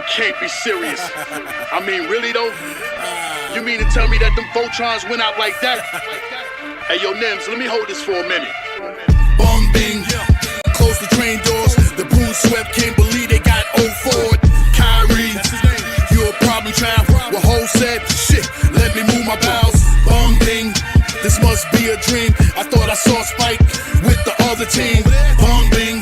You can't be serious. I mean, really though? You mean to tell me that them Voltrons went out like that? Hey, yo, Nims, let me hold this for a minute. Bong bing, close the train doors. The broom swept, can't believe they got old Ford. Kyrie, you a problem child. Well, Ho said, shit, let me move my bowels. Bong bing, this must be a dream. I thought I saw Spike with the other team. Bong bing,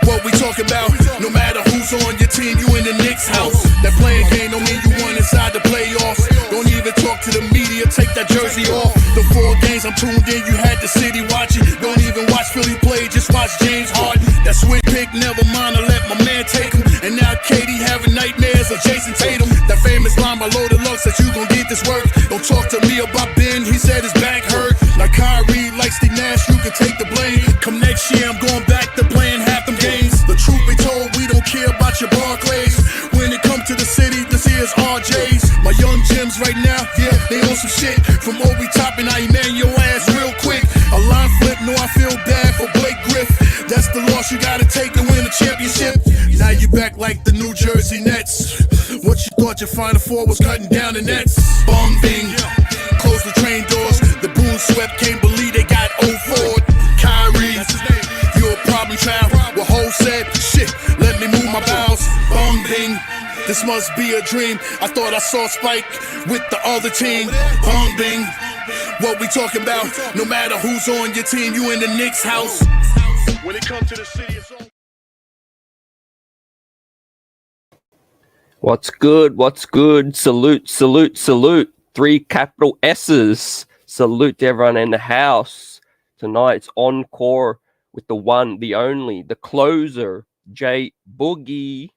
what we talking about? No matter who's on your team, you in the Knicks house. That playing game don't mean you won inside the playoffs. Don't even talk to the media, take that jersey off. The 4 games I'm tuned in, you had the city watching. Don't even watch Philly play, just watch James Harden. That switch pick, never mind, I let my man take him. And now Katie having nightmares of Jason Tatum. That famous line by Loaded Lux that you gon' get this work. Don't talk to me about Ben, he said his back hurt. Like Kyrie, like Steve Nash, you can take the blame. Come next year, I'm going back to playing half them games. The truth be told, we don't care about your Barclays. When it comes to the city, this here's RJ's. My young gems right now, yeah, they on some shit. From Obi Toppin, I man your ass real quick. A line flip, no, I feel bad for Blake Griff. That's the loss you gotta take to win a championship. Now you back like the New Jersey Nets. What you thought your Final Four was cutting down the nets? Bong bing, close the train doors. The broom swept, can't believe they got old Ford. Kyrie, you a problem child. Well, Ho said, shit, let me move my bowels. Bong bing, this must be a dream. I thought I saw Spike with the other team. Bong bing, what we talking about? No matter who's on your team, you in the Knicks house. When it comes to the city, it's all... What's good? What's good? Salute, salute, salute. 3 capital S's. Salute to everyone in the house. Tonight's encore with the one, the only, the closer, Jay Boogie.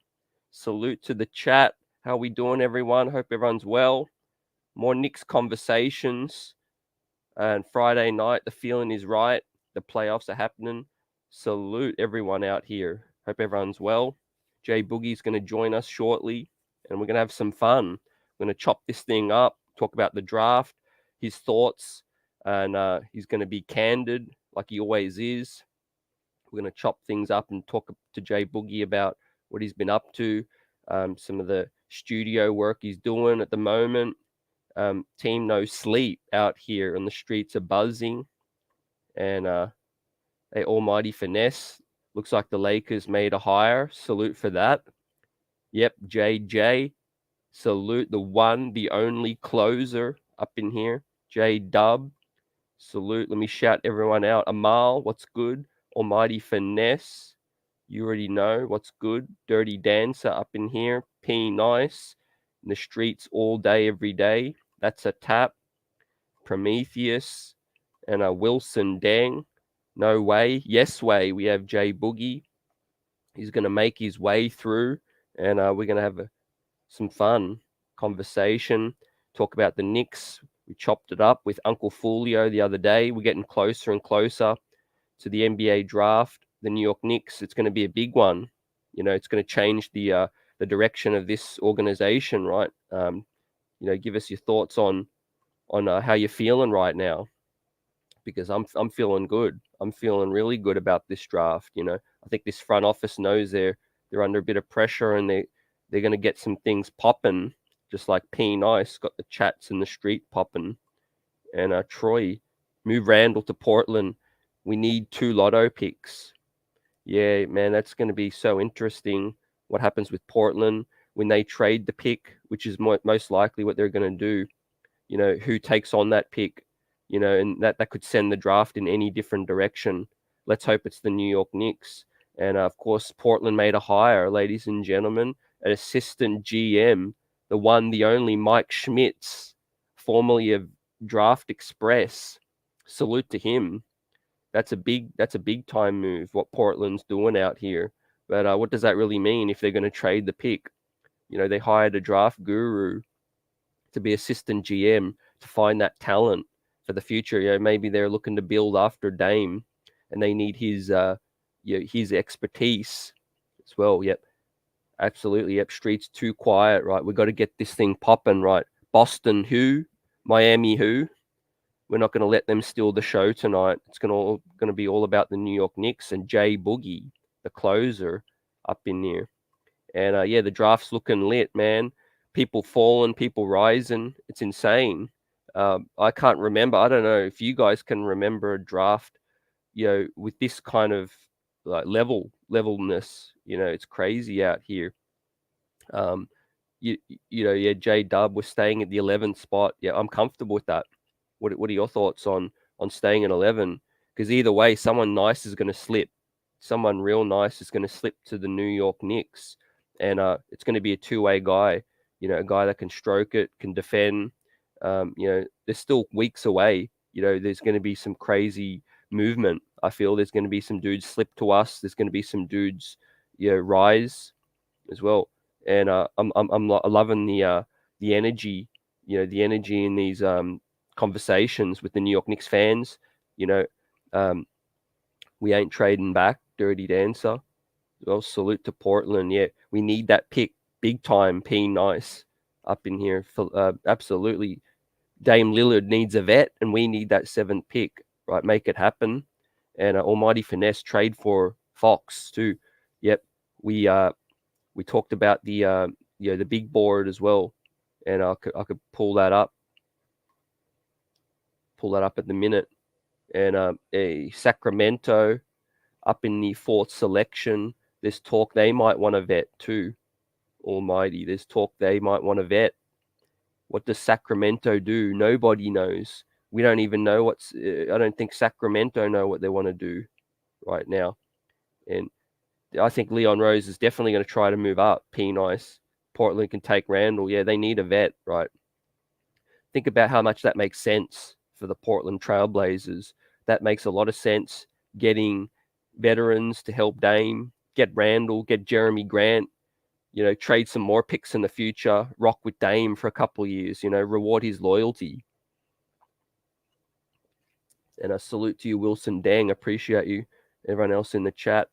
Salute to the chat. How we doing, everyone? Hope everyone's well. More Knicks conversations. And Friday night, the feeling is right. The playoffs are happening. Salute everyone out here. Hope everyone's well. Jay Boogie's going to join us shortly, and we're going to have some fun. We're going to chop this thing up, talk about the draft, his thoughts, and he's going to be candid like he always is. We're going to chop things up and talk to Jay Boogie about what he's been up to, some of the studio work he's doing at the moment. Team no sleep out here, and the streets are buzzing, and a almighty finesse. Looks like the Lakers made a hire. Salute for that. Yep, JJ. Salute the one, the only closer up in here. J Dub. Salute. Let me shout everyone out. Amal, what's good? Almighty finesse. You already know what's good. Dirty Dancer up in here. P Nice. In the streets all day, every day. That's a tap. Prometheus. And a Wilson Dang. No way. Yes way. We have Jay Boogie. He's going to make his way through, and we're going to have some fun conversation. Talk about the Knicks. We chopped it up with Uncle Fulio the other day. We're getting closer and closer to the NBA draft. The New York Knicks. It's going to be a big one. You know, it's going to change the direction of this organization, right? Give us your thoughts on how you're feeling right now, because I'm feeling good. I'm feeling really good about this draft. You know, I think this front office knows they're under a bit of pressure, and they're going to get some things popping, just like P Nice got the chats in the street popping. And Troy, move Randle to Portland. We need 2 lotto picks. Yeah, man, that's going to be so interesting. What happens with Portland when they trade the pick, which is most likely what they're going to do. You know, who takes on that pick? You know, and that could send the draft in any different direction. Let's hope it's the New York Knicks. And, of course, Portland made a hire, ladies and gentlemen, an assistant GM, the one, the only Mike Schmitz, formerly of Draft Express. Salute to him. That's a big time move, what Portland's doing out here. But what does that really mean if they're going to trade the pick? You know, they hired a draft guru to be assistant GM to find that talent for the future. You know, maybe they're looking to build after Dame, and they need his expertise as well. Yep, absolutely. Yep, streets too quiet, right? We've got to get this thing popping, right? Boston who? Miami who? We're not going to let them steal the show tonight. It's going to be all about the New York Knicks and Jay Boogie, the closer, up in there. And yeah, the draft's looking lit, man. People falling, people rising. It's insane. I can't remember. I don't know if you guys can remember a draft, with this kind of like levelness. It's crazy out here. Um, yeah, J Dub was staying at the 11th spot. Yeah, I'm comfortable with that. What are your thoughts on staying at 11? Because either way, someone nice is going to slip. Someone real nice is going to slip to the New York Knicks, and it's going to be a two-way guy. A guy that can stroke it, can defend. There's still weeks away. There's going to be some crazy movement. I feel there's going to be some dudes slip to us. There's going to be some dudes, rise as well. And I'm loving the energy, the energy in these conversations with the New York Knicks fans. We ain't trading back, Dirty Dancer. Well, salute to Portland. Yeah, we need that pick big time. P nice up in here. Absolutely. Dame Lillard needs a vet, and we need that 7th pick. Right, make it happen. And Almighty Finesse trade for Fox too. Yep, we talked about the the big board as well, and I could pull that up at the minute. And a Sacramento up in the 4th selection. There's talk they might want a vet too. Almighty, there's talk they might want a vet. What does Sacramento do? Nobody knows. We don't even know what's. I don't think Sacramento know what they want to do right now, and I think Leon Rose is definitely going to try to move up. P nice. Portland can take Randle. Yeah, they need a vet, right? Think about how much that makes sense for the Portland Trailblazers. That makes a lot of sense. Getting veterans to help Dame, get Randle, get Jeremy Grant, trade some more picks in the future, rock with Dame for a couple of years, reward his loyalty. And a salute to you, Wilson Dang. Appreciate you. Everyone else in the chat.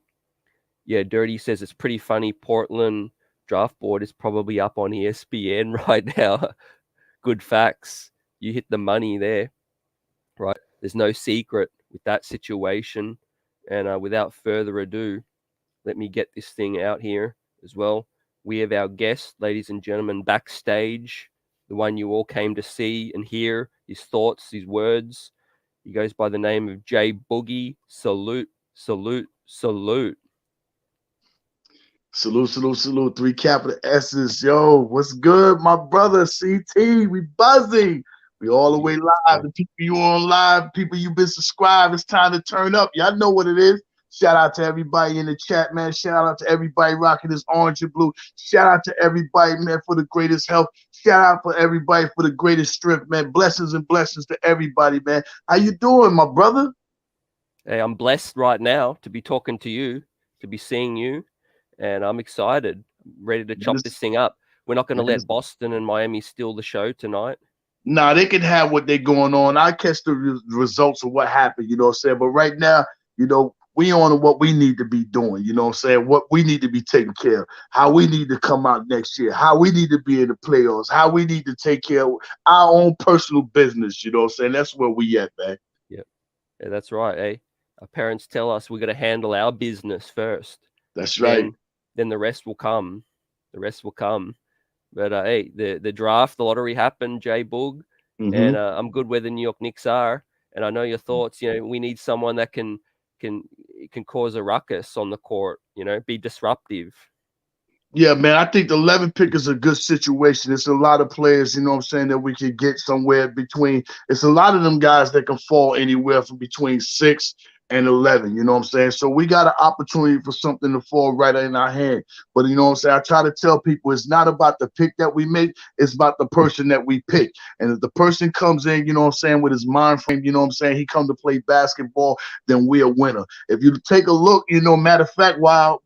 Yeah, Dirty says it's pretty funny. Portland draft board is probably up on ESPN right now. Good facts. You hit the money there, right? There's no secret with that situation. And without further ado, let me get this thing out here as well. We have our guest, ladies and gentlemen, backstage, the one you all came to see and hear his thoughts, his words. He goes by the name of Jay Boogie. Salute, salute, salute. Salute, salute, salute. 3 capital S's. Yo, what's good, my brother? CT, we buzzing. We all the way live. The people you on live, people you been subscribed. It's time to turn up. Y'all know what it is. Shout out to everybody in the chat, man. Shout out to everybody rocking this orange and blue. Shout out to everybody, man, for the greatest health. Shout out for everybody for the greatest strength, man. Blessings and blessings to everybody, man. How you doing, my brother? Hey, I'm blessed right now to be talking to you, to be seeing you, and I'm excited, ready to chop this thing up. We're not going to let Boston and Miami steal the show tonight. Nah, they can have what they're going on. I catch the results of what happened, you know what I'm saying? But right now, we on what we need to be doing, you know what I'm saying? What we need to be taking care of, how we need to come out next year, how we need to be in the playoffs, how we need to take care of our own personal business, you know what I'm saying? That's where we at, man. Yep. Yeah, that's right, eh? Our parents tell us we got to handle our business first. That's right. Then the rest will come. The rest will come. But hey, the draft, the lottery happened, Jay Boog, and I'm good where the New York Knicks are. And I know your thoughts. We need someone that can cause a ruckus on the court. Be disruptive. Yeah, man, I think the 11 pick is a good situation. It's a lot of players, you know what I'm saying, that we can get somewhere between. It's a lot of them guys that can fall anywhere from between 6 and 11, you know what I'm saying? So we got an opportunity for something to fall right in our hand. But you know what I'm saying? I try to tell people it's not about the pick that we make, it's about the person that we pick. And if the person comes in, you know what I'm saying, with his mind frame, you know what I'm saying, he come to play basketball, then we're a winner. If you take a look, matter of fact, while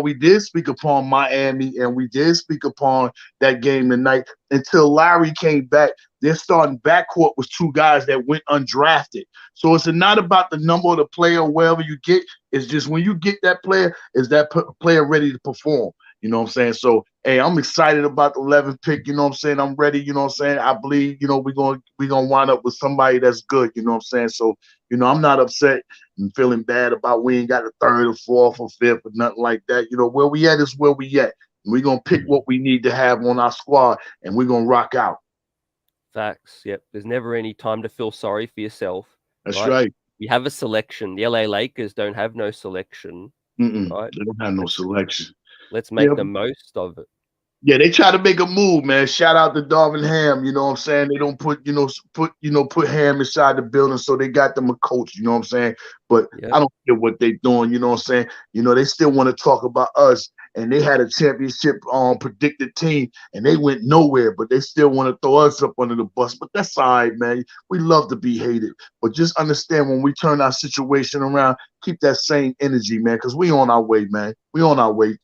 we did speak upon Miami and we did speak upon that game tonight, until Larry came back, their starting backcourt was 2 guys that went undrafted. So it's not about the number of the player, wherever you get. It's just when you get that player, is that player ready to perform? You know what I'm saying? So, hey, I'm excited about the 11th pick. You know what I'm saying? I'm ready. You know what I'm saying? I believe, we're gonna wind up with somebody that's good. You know what I'm saying? So, I'm not upset and feeling bad about we ain't got the 3rd or 4th or 5th or nothing like that. Where we at is where we at. We're gonna pick what we need to have on our squad, and we're gonna rock out. Facts. Yep. There's never any time to feel sorry for yourself. That's right. We have a selection. The LA Lakers don't have no selection. Right? They don't have no selection. Let's make the most of it. Yeah, they try to make a move, man. Shout out to Darvin Ham. You know what I'm saying? They don't put Ham inside the building, so they got them a coach. You know what I'm saying? But I don't care what they doing. You know what I'm saying? You know, they still want to talk about us, and they had a championship predicted team, and they went nowhere. But they still want to throw us up under the bus. But that's all right, man. We love to be hated, but just understand when we turn our situation around, keep that same energy, man, because we on our way, man. We on our way.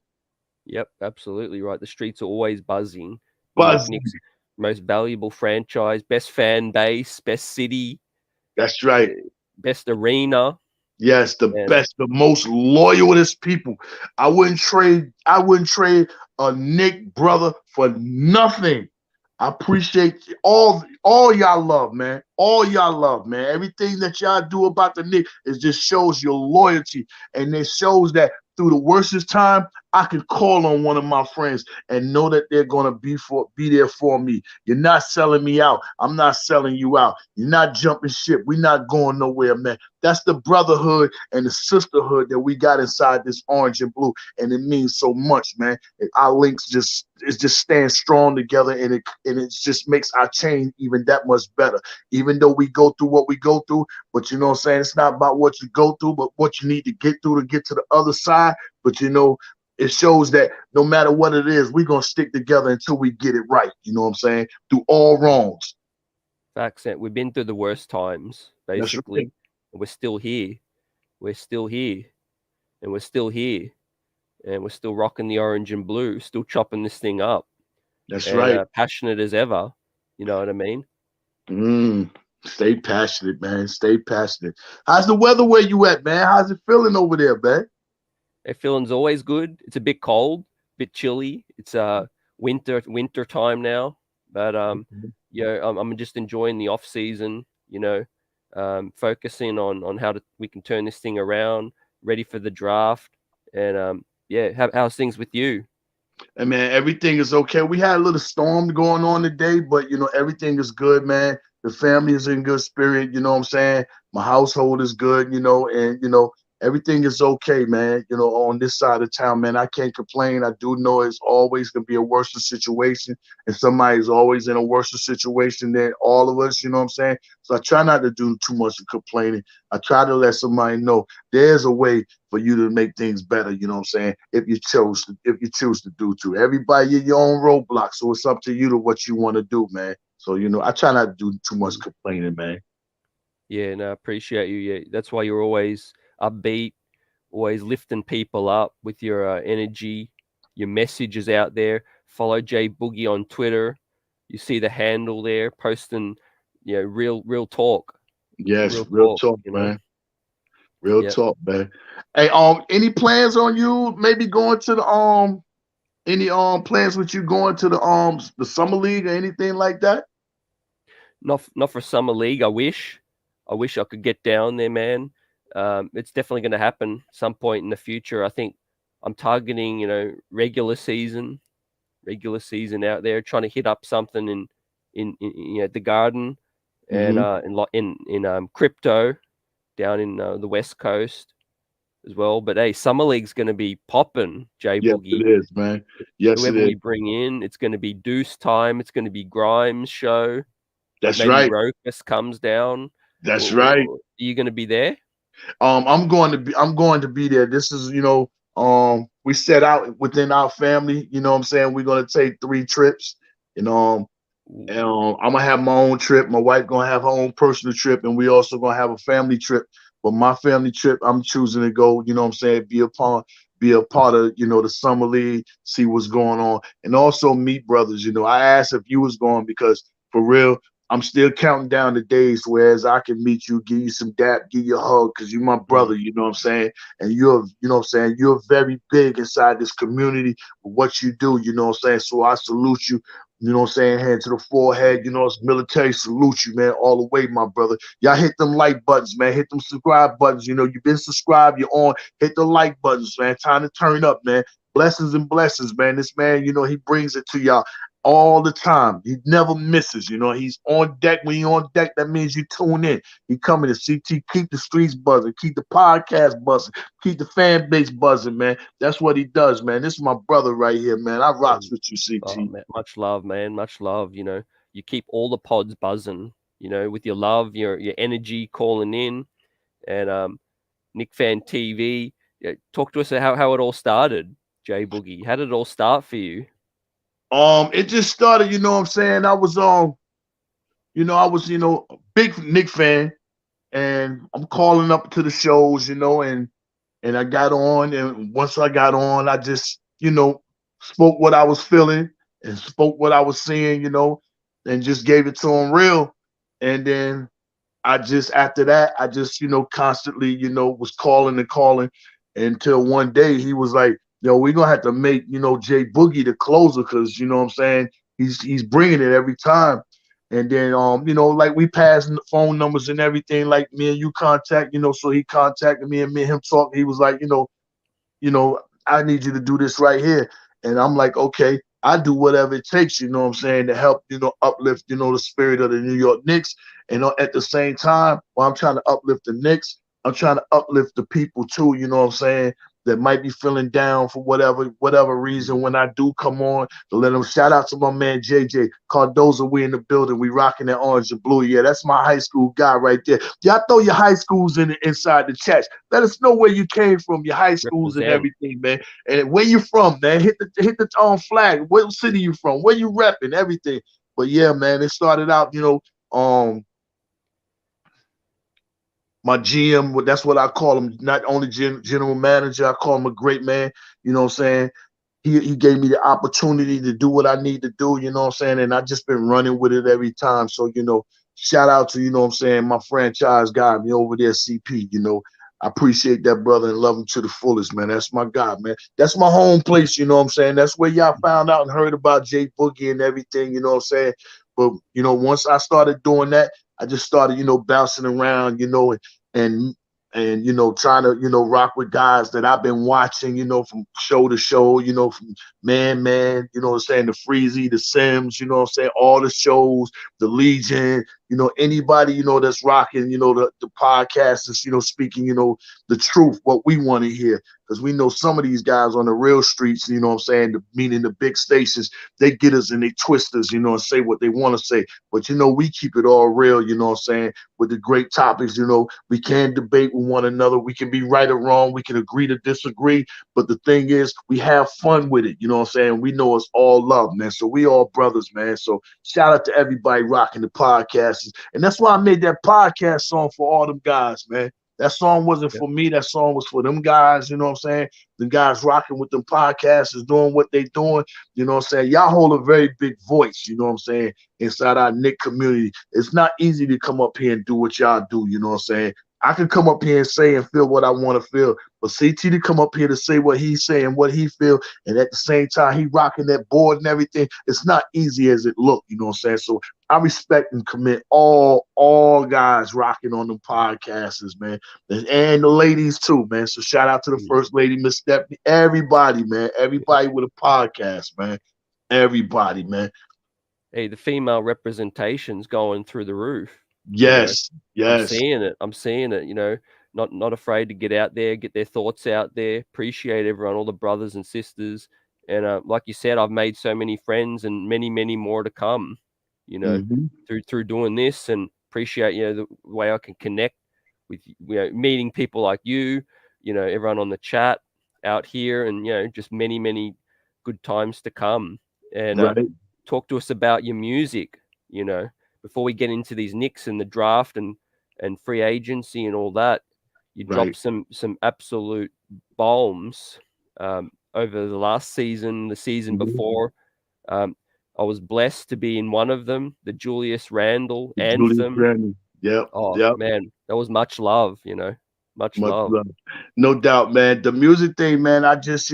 Yep, absolutely right. The streets are always buzzing. Knicks, most valuable franchise, best fan base, best city. That's right. Best arena. Yes, the best, the most loyalist people. I wouldn't trade a Knick brother for nothing. I appreciate all y'all love, man. All y'all love, man. Everything that y'all do about the Knicks, it just shows your loyalty, and it shows that through the worstest time, I can call on one of my friends and know that they're gonna be there for me. You're not selling me out. I'm not selling you out. You're not jumping ship. We're not going nowhere, man. That's the brotherhood and the sisterhood that we got inside this orange and blue, and it means so much, man. And our links just stand strong together, and it just makes our chain even that much better. Even though we go through what we go through, but you know what I'm saying, it's not about what you go through, but what you need to get through to get to the other side. But you know, it shows that no matter what it is, we're going to stick together until we get it right. You know what I'm saying? Through all wrongs. Facts. We've been through the worst times, basically. Right. And we're still here. We're still here. And we're still here. And we're still rocking the orange and blue, still chopping this thing up. That's right. Passionate as ever. You know what I mean? Stay passionate, man. Stay passionate. How's the weather where you at, man? How's it feeling over there, man? Feeling's always good. It's a bit cold, a bit chilly. It's winter time now, but I'm just enjoying the off season. You know, focusing on how we can turn this thing around, ready for the draft, and how's things with you? Hey, man, everything is okay. We had a little storm going on today, but you know, everything is good, man. The family is in good spirit. You know what I'm saying? My household is good. You know, and you know. Everything is okay, man. You know, on this side of town, man, I can't complain. I do know it's always going to be a worse situation, and somebody's always in a worse situation than all of us, you know what I'm saying? So I try not to do too much of complaining. I try to let somebody know there's a way for you to make things better, you know what I'm saying, if you choose to do to. Everybody in your own roadblock, so it's up to you to what you want to do, man. So, you know, I try not to do too much complaining, man. Yeah, no, I appreciate you. Yeah, that's why you're always upbeat, always lifting people up with your energy. Your message is out there. Follow Jay Boogie on Twitter. You see the handle there, posting, real talk. Yes, real talk, man. Real talk, man. Hey, any plans on you maybe going to the any plans with you going to the summer league or anything like that? Not for summer league. I wish I could get down there, man. It's definitely going to happen some point in the future. I think I'm targeting, regular season out there, trying to hit up something in the Garden, and in crypto down in the West Coast as well. But hey, summer league's going to be popping, Jay Boogie. Yes, it is, man. Yes, whoever it is. we bring in, it's going to be Deuce time. It's going to be Grimes show. That's Maybe right. Rokas comes down. That's right. Are you going to be there? I'm going to be there. This is, we set out within our family, you know what I'm saying? We're going to take 3 trips, and I'm going to have my own trip. My wife going to have her own personal trip, and we also going to have a family trip. But my family trip, I'm choosing to go, you know what I'm saying, be a part of, the summer league, see what's going on, and also meet brothers. I asked if you was going because for real, I'm still counting down the days whereas I can meet you, give you some dap, give you a hug, because you're my brother, you know what I'm saying? And you're very big inside this community with what you do, you know what I'm saying? So I salute you, you know what I'm saying? Hand to the forehead, it's military, salute you, man, all the way, my brother. Y'all hit them like buttons, man. Hit them subscribe buttons. You've been subscribed, you're on. Hit the like buttons, man. Time to turn up, man. blessings and blessings, man. This man, he brings it to y'all all the time. He never misses. He's on deck. When you're on deck, that means you tune in. He coming to CT, keep the streets buzzing, keep the podcast buzzing, keep the fan base buzzing, man. That's what he does, man. This is my brother right here, man. I rocks with you, Oh, CT. man, much love, man. Much love. You keep all the pods buzzing, with your love, your energy calling in. And Nick Fan TV, talk to us about how it all started, Jay Boogie. How did it all start for you? It just started, you know what I'm saying? I was a big Nick fan, and I'm calling up to the shows, and I got on, and once I got on, I just, spoke what I was feeling and spoke what I was seeing, and just gave it to him real. And then after that, I just, constantly, was calling and calling until one day he was like, we're gonna have to make, Jay Boogie the closer, because, you know what I'm saying, he's bringing it every time. And then, like we passed phone numbers and everything, like me and you contact, so he contacted me and him talk. He was like, I need you to do this right here. And I'm like, okay, I do whatever it takes, you know what I'm saying, to help, uplift, the spirit of the New York Knicks. And at the same time, while I'm trying to uplift the Knicks, I'm trying to uplift the people too, you know what I'm saying, that might be feeling down for whatever reason. When I do come on, to let them shout out to my man JJ Cardoza. We in the building. We rocking that orange and blue. Yeah, that's my high school guy right there. Y'all throw your high schools inside the chat. Let us know where you came from, your high schools and everything, man. And where you from, man. Hit the flag. What city you from? Where you repping? Everything. But yeah, man, it started out, my GM, that's what I call him, not only general manager, I call him a great man, you know what I'm saying? He gave me the opportunity to do what I need to do, you know what I'm saying? And I just been running with it every time. So, shout out to, you know what I'm saying, my franchise guy, over there, CP, I appreciate that brother and love him to the fullest, man. That's my guy, man. That's my home place, you know what I'm saying? That's where y'all found out and heard about Jay Boogie and everything, you know what I'm saying? But, once I started doing that, I just started, bouncing around, and trying to, rock with guys that I've been watching, from show to show, from Man, you know what I'm saying, the Freezy, the Sims, you know what I'm saying, all the shows, the Legion, anybody, that's rocking, the podcast is, speaking, the truth, what we want to hear. Because we know some of these guys on the real streets, you know what I'm saying, meaning the big stations, they get us and they twist us, and say what they want to say. But, we keep it all real, you know what I'm saying, with the great topics, we can debate with one another. We can be right or wrong. We can agree to disagree. But the thing is, we have fun with it, you know what I'm saying? We know it's all love, man. So we all brothers, man. So shout out to everybody rocking the podcasts. And that's why I made that podcast song for all them guys, man. That song wasn't for me. That song was for them guys, you know what I'm saying? The guys rocking with them podcasts is doing what they doing, you know what I'm saying? Y'all hold a very big voice, you know what I'm saying, inside our Knick community. It's not easy to come up here and do what y'all do, you know what I'm saying? I can come up here and say and feel what I want to feel, but CT to come up here to say what he's saying, what he feel, and at the same time he rocking that board and everything, it's not easy as it look, you know what I'm saying? So I respect and commit all guys rocking on them podcasts, man, and the ladies too, man. So shout out to the first lady, Miss Stephanie, everybody, man, everybody with a podcast, man, everybody, man. Hey, the female representation's going through the roof. Yes. I'm seeing it, not afraid to get out there, get their thoughts out there, appreciate everyone, all the brothers and sisters. And like you said, I've made so many friends and many, many more to come, through doing this, and appreciate, the way I can connect with, meeting people like you, everyone on the chat out here, and, just many, many good times to come. And talk to us about your music, before we get into these Knicks and the draft and free agency and all that. You dropped some absolute bombs over the last season, the season before. I was blessed to be in one of them, the Julius Randle anthem. Man, that was much love, much love. No doubt, man. The music thing, man, I just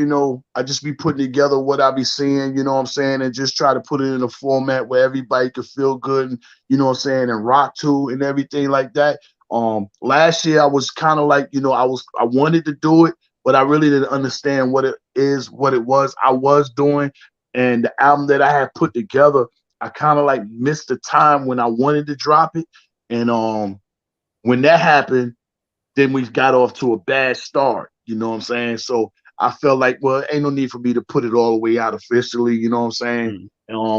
be putting together what I be seeing, you know what I'm saying, and just try to put it in a format where everybody could feel good, and, you know what I'm saying, and rock to and everything like that. Last year I was kind of like, I wanted to do it, but I really didn't understand what it is, what it was I was doing. And the album that I had put together, I kind of like missed the time when I wanted to drop it. And when that happened, then we got off to a bad start. You know what I'm saying? So I felt like, well, ain't no need for me to put it all the way out officially. You know what I'm saying?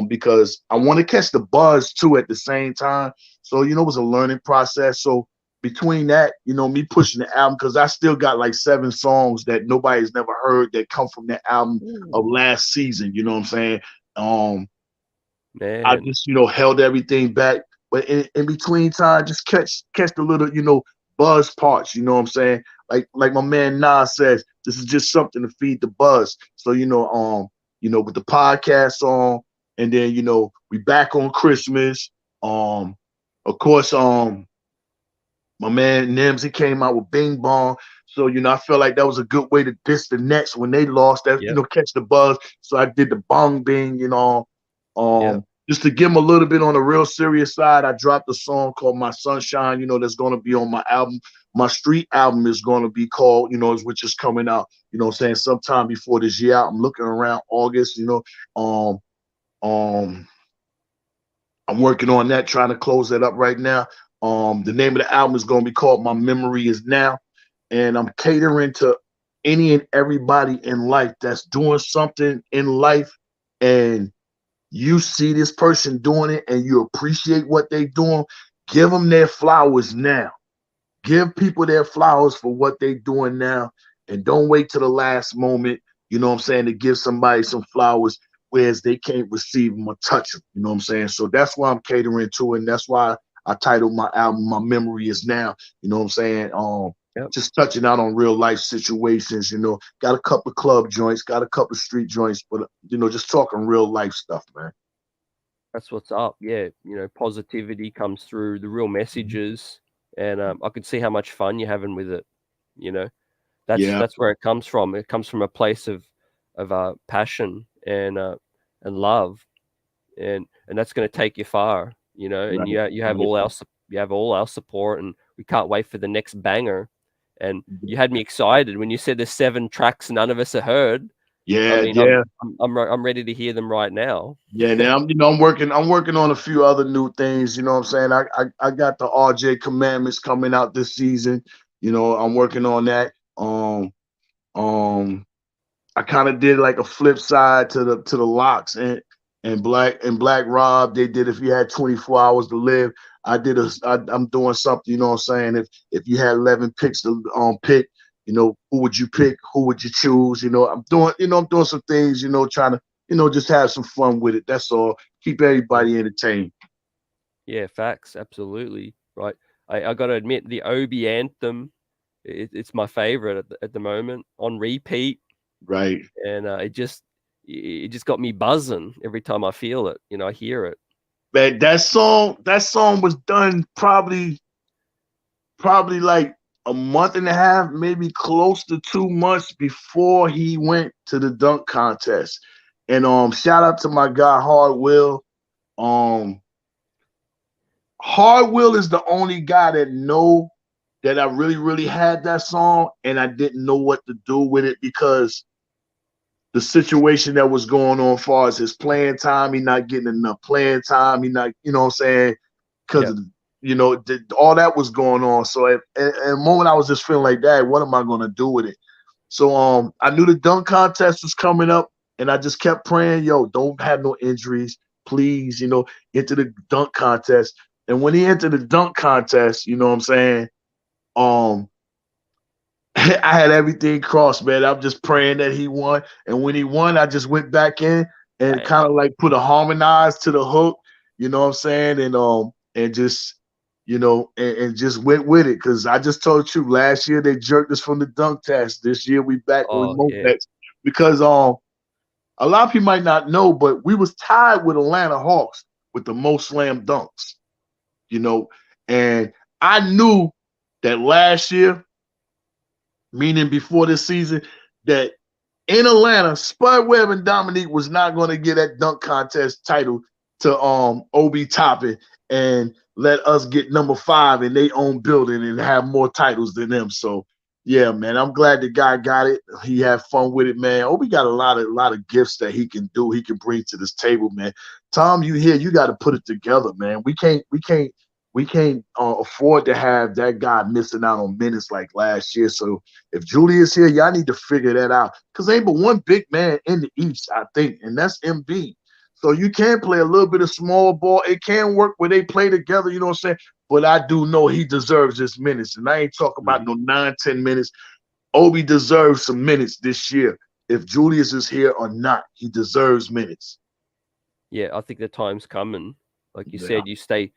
Because I want to catch the buzz too at the same time. So, you know, it was a learning process. So between that, you know, me pushing the album, because I still got like 7 songs that nobody's never heard that come from that album of last season. You know what I'm saying? I just, you know, held everything back. But in between time, just catch the little, you know, buzz parts. You know what I'm saying? Like my man Nas says, this is just something to feed the buzz. So, you know, with the podcast song, and then, you know, we back on Christmas. Of course, my man Nims, he came out with Bing Bong. So, you know, I felt like that was a good way to diss the Nets when they lost that, you know, catch the buzz. So I did the Bong Bing, you know, just to give them a little bit on the real serious side. I dropped a song called My Sunshine, you know, that's going to be on my album. My street album is going to be called, you know, which is coming out, you know what I'm saying, sometime before this year. I'm looking around August, you know. I'm working on that, trying to close that up right now. The name of the album is going to be called My Memory Is Now. And I'm catering to any and everybody in life that's doing something in life, and you see this person doing it and you appreciate what they're doing. Give them their flowers now. Give people their flowers for what they're doing now. And don't wait till the last moment, you know what I'm saying, to give somebody some flowers, whereas they can't receive them or touch them. You know what I'm saying? So that's why I'm catering to, and that's why I titled my album My Memory Is Now. You know what I'm saying? Just touching out on real life situations, you know. Got a couple of club joints, got a couple of street joints, but, you know, just talking real life stuff, man. That's what's up. Yeah, you know, positivity comes through, the real messages, and I could see how much fun you're having with it. You know, that's where it comes from. It comes from a place of passion and love, and that's going to take you far. You know, and you have all our support, and we can't wait for the next banger. And you had me excited when you said there's 7 tracks none of us have heard. Yeah, I mean, I'm ready to hear them right now. Yeah, now I'm working on a few other new things. You know what I'm saying? I got the RJ Commandments coming out this season. You know, I'm working on that. I kind of did like a flip side to the Locks and Black Rob. They did If You Had 24 Hours to Live. I'm doing something. You know what I'm saying? If you had 11 picks to pick, you know, who would you pick? Who would you choose? You know, I'm doing some things, you know, trying to, you know, just have some fun with it. That's all. Keep everybody entertained. Yeah, facts. Absolutely. Right. I got to admit, the Obi anthem, it's my favorite at the moment, on repeat. Right. And it just got me buzzing every time I feel it. You know, I hear it. Man, that song was done probably like a month and a half, maybe close to 2 months before he went to the dunk contest. And shout out to my guy Hard Will. Hard Will is the only guy that know that I really, really had that song, and I didn't know what to do with it because the situation that was going on as far as his playing time, he not getting enough playing time. He not, you know what I'm saying? Because you know, all that was going on. So at a moment I was just feeling like, Dad, what am I going to do with it? So I knew the dunk contest was coming up, and I just kept praying, yo, don't have no injuries. Please, you know, enter the dunk contest. And when he entered the dunk contest, you know what I'm saying? I had everything crossed, man. I'm just praying that he won. And when he won, I just went back in and kind of like put a harmonize to the hook, you know what I'm saying? And just, you know, and just went with it. Cause I just told you last year they jerked us from the dunk test. This year we back with more bets. Because a lot of people might not know, but we was tied with Atlanta Hawks with the most slam dunks, you know. And I knew that last year, meaning before this season, that in Atlanta, Spud Webb and Dominique was not going to get that dunk contest title to Obi Toppin and let us get number 5 in their own building and have more titles than them. So Yeah, man. I'm glad the guy got it. He had fun with it, man. Obi got a lot of gifts that he can do. He can bring to this table, man. Tom, you here? You got to put it together, man. We can't afford to have that guy missing out on minutes like last year. So if Julius here, y'all need to figure that out because ain't but one big man in the East, I think, and that's MB. So you can play a little bit of small ball. It can work where they play together. You know what I'm saying? But I do know he deserves his minutes. And I ain't talking about no 9, 10 minutes. Obi deserves some minutes this year. If Julius is here or not, he deserves minutes. Yeah, I think the time's coming. Like you said, you stay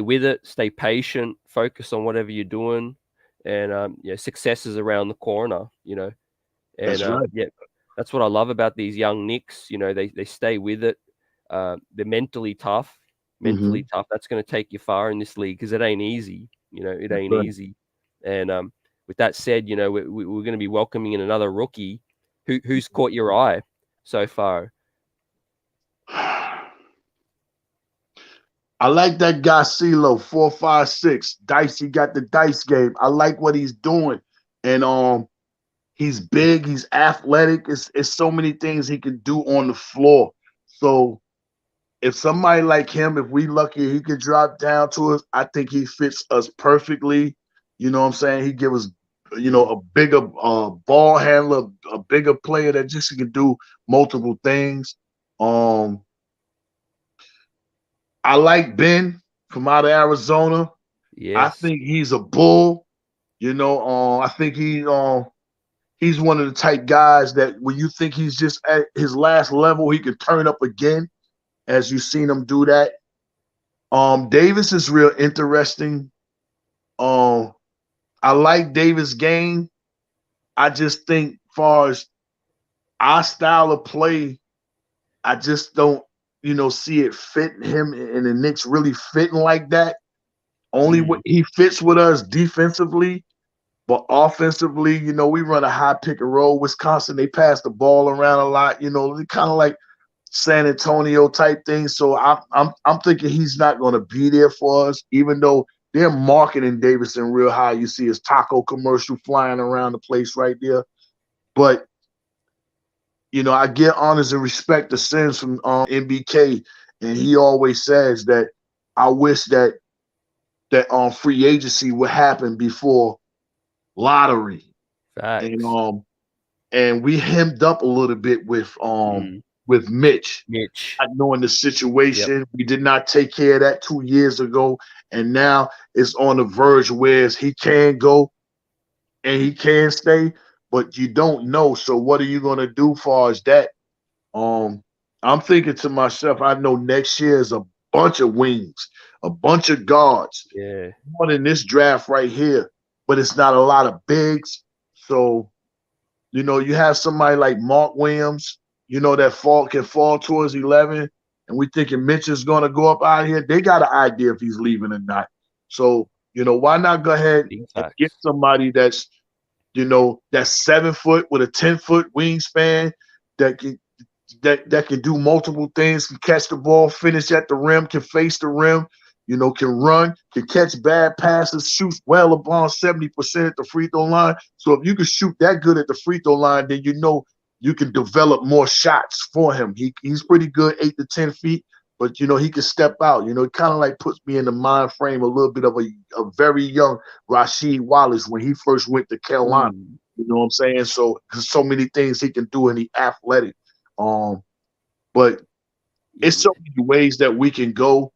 with it, stay patient, focus on whatever you're doing. And success is around the corner, And That's right. that's what I love about these young Knicks. They stay with it. They're mentally tough. That's going to take you far in this league because it ain't easy. It ain't easy. And with that said, we're going to be welcoming in another rookie. Who's caught your eye so far? I like that guy CeeLo 456. Dice, he got the dice game. I like what he's doing. And he's big, he's athletic. It's so many things he can do on the floor. So if somebody like him, if we lucky, he could drop down to us. I think he fits us perfectly. You know what I'm saying? He give us, a bigger ball handler, a bigger player that just can do multiple things. I like Ben from out of Arizona. Yes. I think he's a bull. I think he's one of the type guys that when you think he's just at his last level, he can turn up again, as you've seen him do that. Davis is real interesting. I like Davis' game. I just think far as our style of play, I just don't, see it fitting him and the Knicks really fitting like that. Only what he fits with us defensively, but offensively, we run a high pick and roll. Wisconsin, they pass the ball around a lot. They kind of like San Antonio type thing. So I'm thinking he's not going to be there for us, even though they're marketing Davidson real high. You see his taco commercial flying around the place right there. But I get honors and respect to Sims from MBK, and he always says that I wish that free agency would happen before lottery. Facts. And we hemmed up a little bit with Mitch. Not knowing the situation. We did not take care of that 2 years ago, and now it's on the verge where he can go and he can stay, but you don't know. So what are you going to do far as that? I'm thinking to myself, I know next year is a bunch of wings, a bunch of guards. Yeah. One in this draft right here, but it's not a lot of bigs. So, you have somebody like Mark Williams, that can fall towards 11, and we thinking Mitch is going to go up out here. They got an idea if he's leaving or not. So, why not go ahead and get somebody that's, that's 7 foot with a 10-foot wingspan that can do multiple things, can catch the ball, finish at the rim, can face the rim, can run, can catch bad passes, shoots well above 70% at the free throw line. So if you can shoot that good at the free throw line, then you can develop more shots for him. He's pretty good 8 to 10 feet, but he can step out. It kind of like puts me in the mind frame a little bit of a very young Rasheed Wallace when he first went to Carolina. You know what I'm saying? So there's so many things he can do, and he's athletic. But it's so many ways that we can go.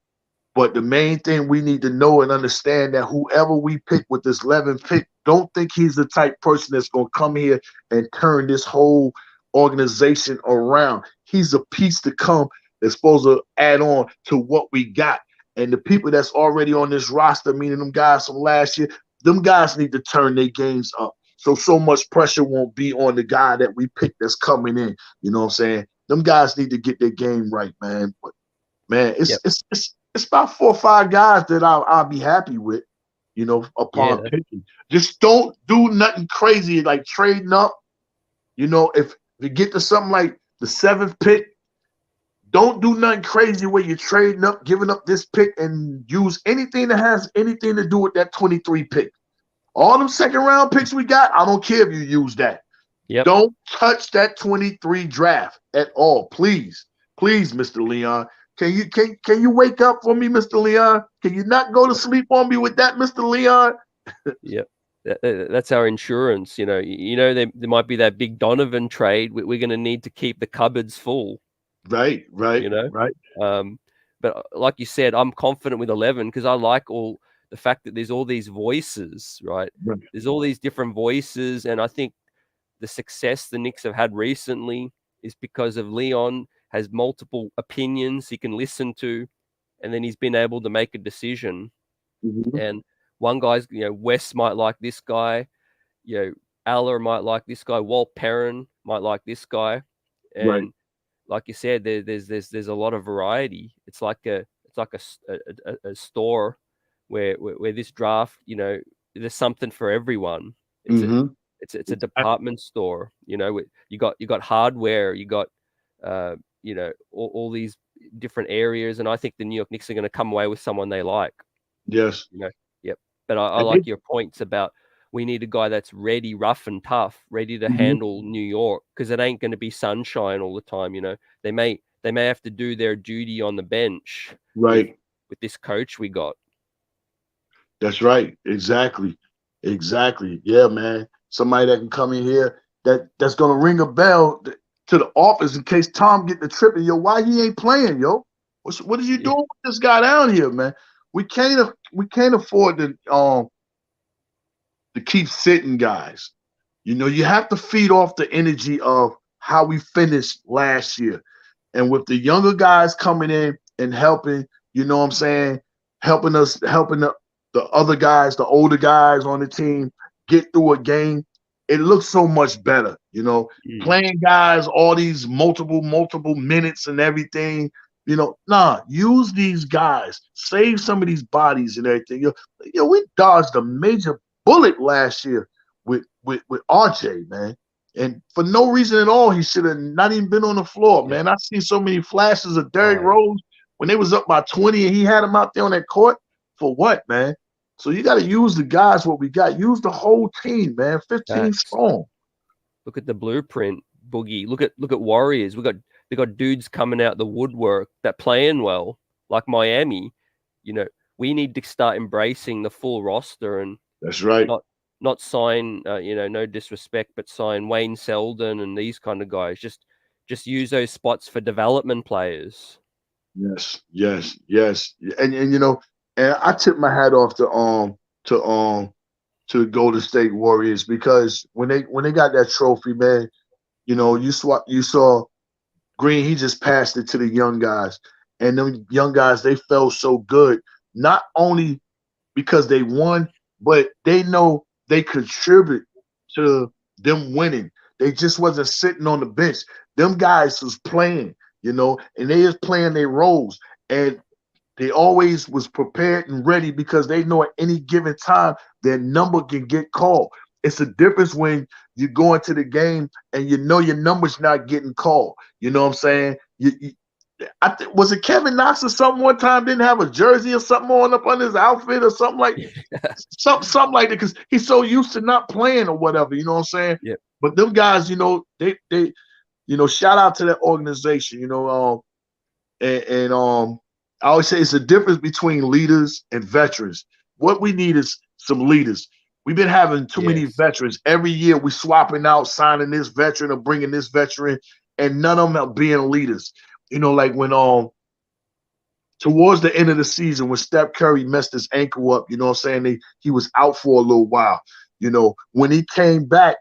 But the main thing we need to know and understand that whoever we pick with this 11th pick, don't think he's the type person that's going to come here and turn this whole organization around. He's a piece to come that's supposed to add on to what we got. And the people that's already on this roster, meaning them guys from last year, them guys need to turn their games up. So much pressure won't be on the guy that we picked that's coming in. You know what I'm saying? Them guys need to get their game right, man. But man, it's about 4 or 5 guys that I'll be happy with, upon picking. Just don't do nothing crazy like trading up. If you get to something like the 7th pick, don't do nothing crazy where you're trading up, giving up this pick, and use anything that has anything to do with that 23 pick. All them second-round picks we got, I don't care if you use that. Yep. Don't touch that 23 draft at all, please. Please, Mr. Leon. Can you wake up for me, Mr. Leon? Can you not go to sleep on me with that, Mr. Leon? Yep. That's our insurance. There might be that big Donovan trade. We're going to need to keep the cupboards full. Right. Right. But like you said, I'm confident with 11 because I like the fact that there's all these voices, right? There's all these different voices, and I think the success the Knicks have had recently is because of Leon has multiple opinions he can listen to, and then he's been able to make a decision. Mm-hmm. And one guy's, Wes might like this guy, Aller might like this guy, Walt Perrin might like this guy, and like you said, there's a lot of variety. It's like a store where this draft, there's something for everyone. It's a department store. You got hardware, you got all these different areas, and I think the New York Knicks are going to come away with someone they like. Yes. Yep. But I like your points about we need a guy that's ready, rough and tough, ready to handle New York, because it ain't going to be sunshine all the time. They may have to do their duty on the bench. Right. With this coach we got. That's right. Exactly. Yeah, man. Somebody that can come in here that's gonna ring a bell to the office in case Tom get the trip. And why he ain't playing, yo? What are you doing with this guy down here, man? We can't afford to keep sitting guys. You have to feed off the energy of how we finished last year, and with the younger guys coming in and helping, helping the other guys, the older guys on the team get through a game. It looks so much better, playing guys all these multiple minutes and everything. Use these guys, save some of these bodies and everything. We dodged a major bullet last year with RJ, man, and for no reason at all. He should have not even been on the floor, man. I've seen so many flashes of Derrick Rose when they was up by 20 and he had him out there on that court for what, man? So you got to use the guys what we got. Use the whole team, man. 15 strong. Look at the blueprint, Boogie. Look at Warriors. They got dudes coming out the woodwork that playing well, like Miami. We need to start embracing the full roster, and that's right. Not sign, no disrespect, but sign Wayne Selden and these kind of guys. Just use those spots for development players. Yes. And I tip my hat off to the Golden State Warriors, because when they got that trophy, man, you saw Green, he just passed it to the young guys, and them young guys, they felt so good, not only because they won, but they know they contribute to them winning. They just wasn't sitting on the bench. Them guys was playing, and they was playing their roles, and they always was prepared and ready because they know at any given time their number can get called. It's a difference when you go into the game and your number's not getting called. You know what I'm saying? Was it Kevin Knox or something one time didn't have a jersey or something on up on his outfit or something like something like that, because he's so used to not playing or whatever. You know what I'm saying? Yeah. But them guys, they shout out to that organization. I always say it's a difference between leaders and veterans. What we need is some leaders. We've been having too many veterans. Every year we swapping out, signing this veteran or bringing this veteran, and none of them are being leaders. Like when towards the end of the season when Steph Curry messed his ankle up, you know what I'm saying? He was out for a little while. When he came back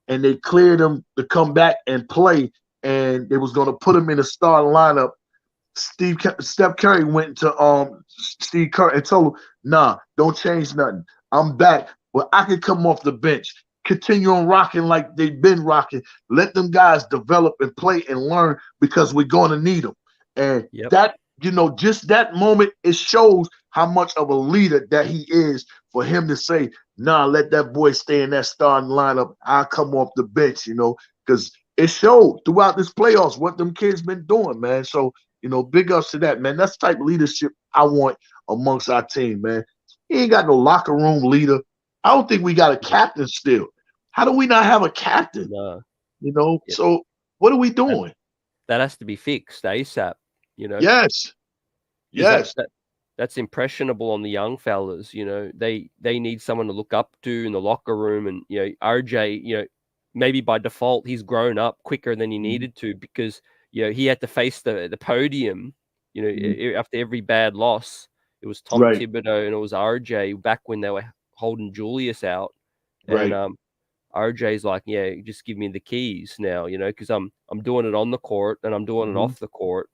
and they cleared him to come back and play, and they was going to put him in the starting lineup, Steph Curry went to Steve Kerr and told him, nah, don't change nothing. I'm back, but I can come off the bench. Continue on rocking like they've been rocking. Let them guys develop and play and learn, because we're going to need them. And that, just that moment, it shows how much of a leader that he is, for him to say, nah, let that boy stay in that starting lineup. I'll come off the bench, because it showed throughout this playoffs what them kids been doing, man. So, big ups to that, man. That's the type of leadership I want amongst our team, man. He ain't got no locker room leader. I don't think we got a captain still. How do we not have a captain? No. You know, Yeah. so what are we doing? That has to be fixed ASAP. You know. Yes. Yes. That's impressionable on the young fellas. You know, they need someone to look up to in the locker room, and you know, RJ. You know, maybe by default he's grown up quicker than he needed to because you know he had to face the podium. You know, after every bad loss, it was Tom Right. Thibodeau and it was RJ back when they were holding Julius out, Right. and RJ's like, yeah, just give me the keys now, you know, because I'm doing it on the court and I'm doing it off the court,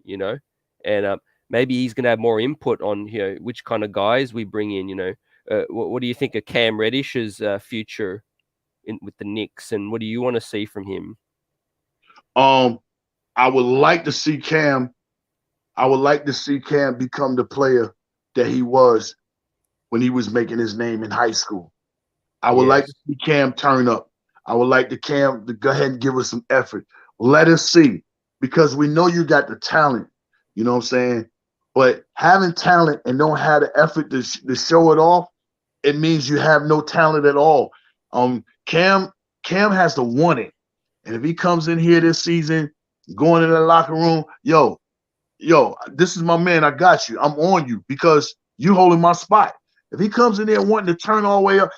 you know, and maybe he's going to have more input on, you know, which kind of guys we bring in, you know. What do you think of Cam Reddish's future with the Knicks, and what do you want to see from him? I would like to see Cam. I would like to see Cam become the player that he was when he was making his name in high school. I would like to see Cam turn up. I would like Cam to go ahead and give us some effort. Let us see, because we know you got the talent. You know what I'm saying? But having talent and don't have the effort to show it off, it means you have no talent at all. Cam has to want it. And if he comes in here this season, going in the locker room, yo, this is my man. I got you. I'm on you because you holding my spot. If he comes in there wanting to turn all the way up,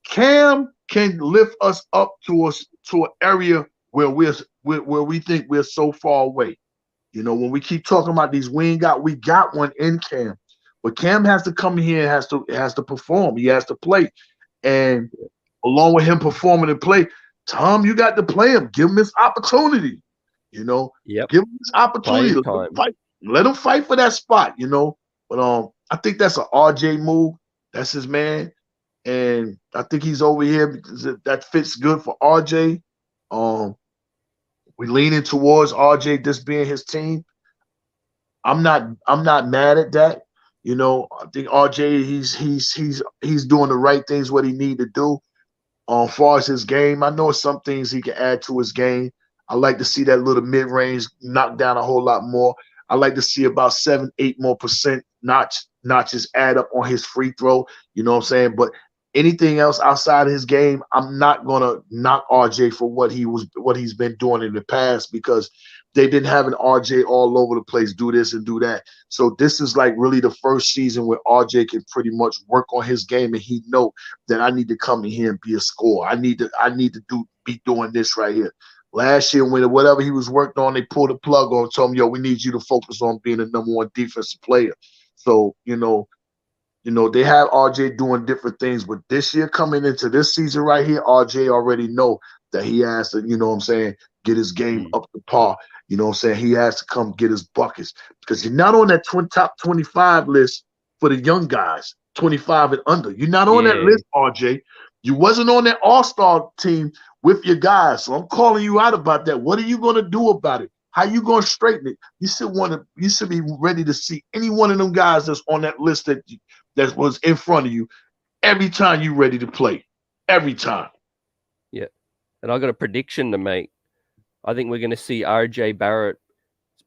Cam can lift us up to an area where we think we're so far away. You know, when we keep talking about these, we got one in Cam, but Cam has to come here and has to perform. He has to play, and along with him performing and play, Tom, you got to play him. Give him this opportunity. You know, give him this opportunity. Let him fight for that spot. You know, but I think that's an RJ move. That's his man. And I think he's over here because that fits good for RJ. We're leaning towards RJ just being his team. I'm not mad at that. You know, I think RJ he's doing the right things, what he need to do. As far as his game, I know some things he can add to his game. I like to see that little mid-range knock down a whole lot more. I like to see about 7-8% more notches add up on his free throw. You know what I'm saying? But anything else outside of his game, I'm not gonna knock RJ for what he's been doing in the past, because they've been having RJ all over the place, do this and do that. So this is like really the first season where RJ can pretty much work on his game, and he know that I need to come in here and be a scorer. I need to be doing this right here. Last year, when whatever he was working on, they pulled the plug on, told him, yo, we need you to focus on being the number one defensive player. So, you know, they have RJ doing different things, but this year coming into this season right here, RJ already know that he has to, you know what I'm saying, get his game up to par. You know what I'm saying? He has to come get his buckets, because you're not on that top 25 list for the young guys, 25 and under. You're not on that list, RJ. You wasn't on that all-star team with your guys. So I'm calling you out about that. What are you going to do about it? How you going to straighten it? You should be ready to see any one of them guys that's on that list that was in front of you every time you ready to play. Every time. Yeah. And I got a prediction to make. I think we're going to see RJ Barrett's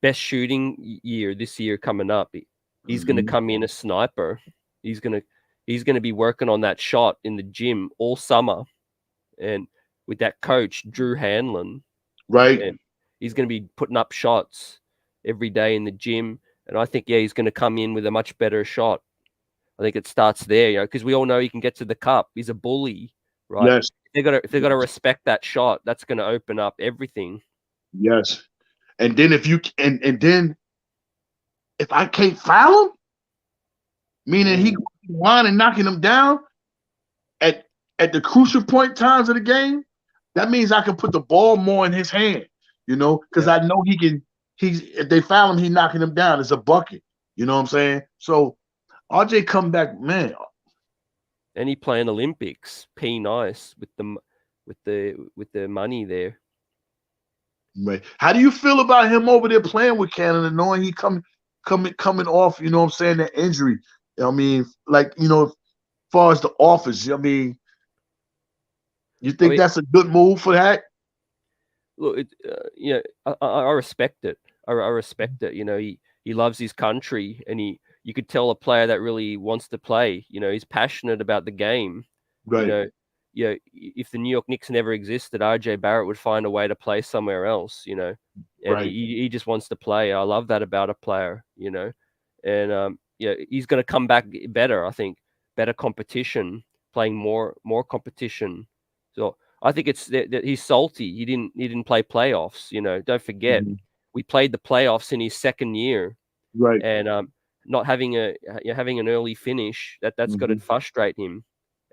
best shooting year this year coming up. He's going to come in a sniper. He's going to be working on that shot in the gym all summer, and with that coach Drew Hanlon, right? And he's going to be putting up shots every day in the gym, and I think he's going to come in with a much better shot. I think it starts there, you know, because we all know he can get to the cup. He's a bully, right? Yes. If they got to respect that shot, that's going to open up everything. Yes, and then if I can't foul him, meaning he line and knocking him down at the crucial point times of the game, that means I can put the ball more in his hand, you know, because I know he can. If they foul him, he's knocking him down. It's a bucket. You know what I'm saying? So RJ come back, man. And he playing Olympics. P nice with the money there. Right. How do you feel about him over there playing with Canada, knowing he coming off, you know what I'm saying, that injury? I mean, like, you know, as far as the office, I mean, you think that's a good move for that? Look, I respect it. I respect it. You know, he loves his country, and he you could tell a player that really wants to play. He's passionate about the game. Right. If the New York Knicks never existed, RJ Barrett would find a way to play somewhere else. And Right. he just wants to play. I love that about a player. And he's going to come back better. I think better competition, playing more competition. So I think it's that he's salty. He didn't play playoffs. Don't forget, we played the playoffs in his second year, Right. and not having having an early finish that's got to frustrate him.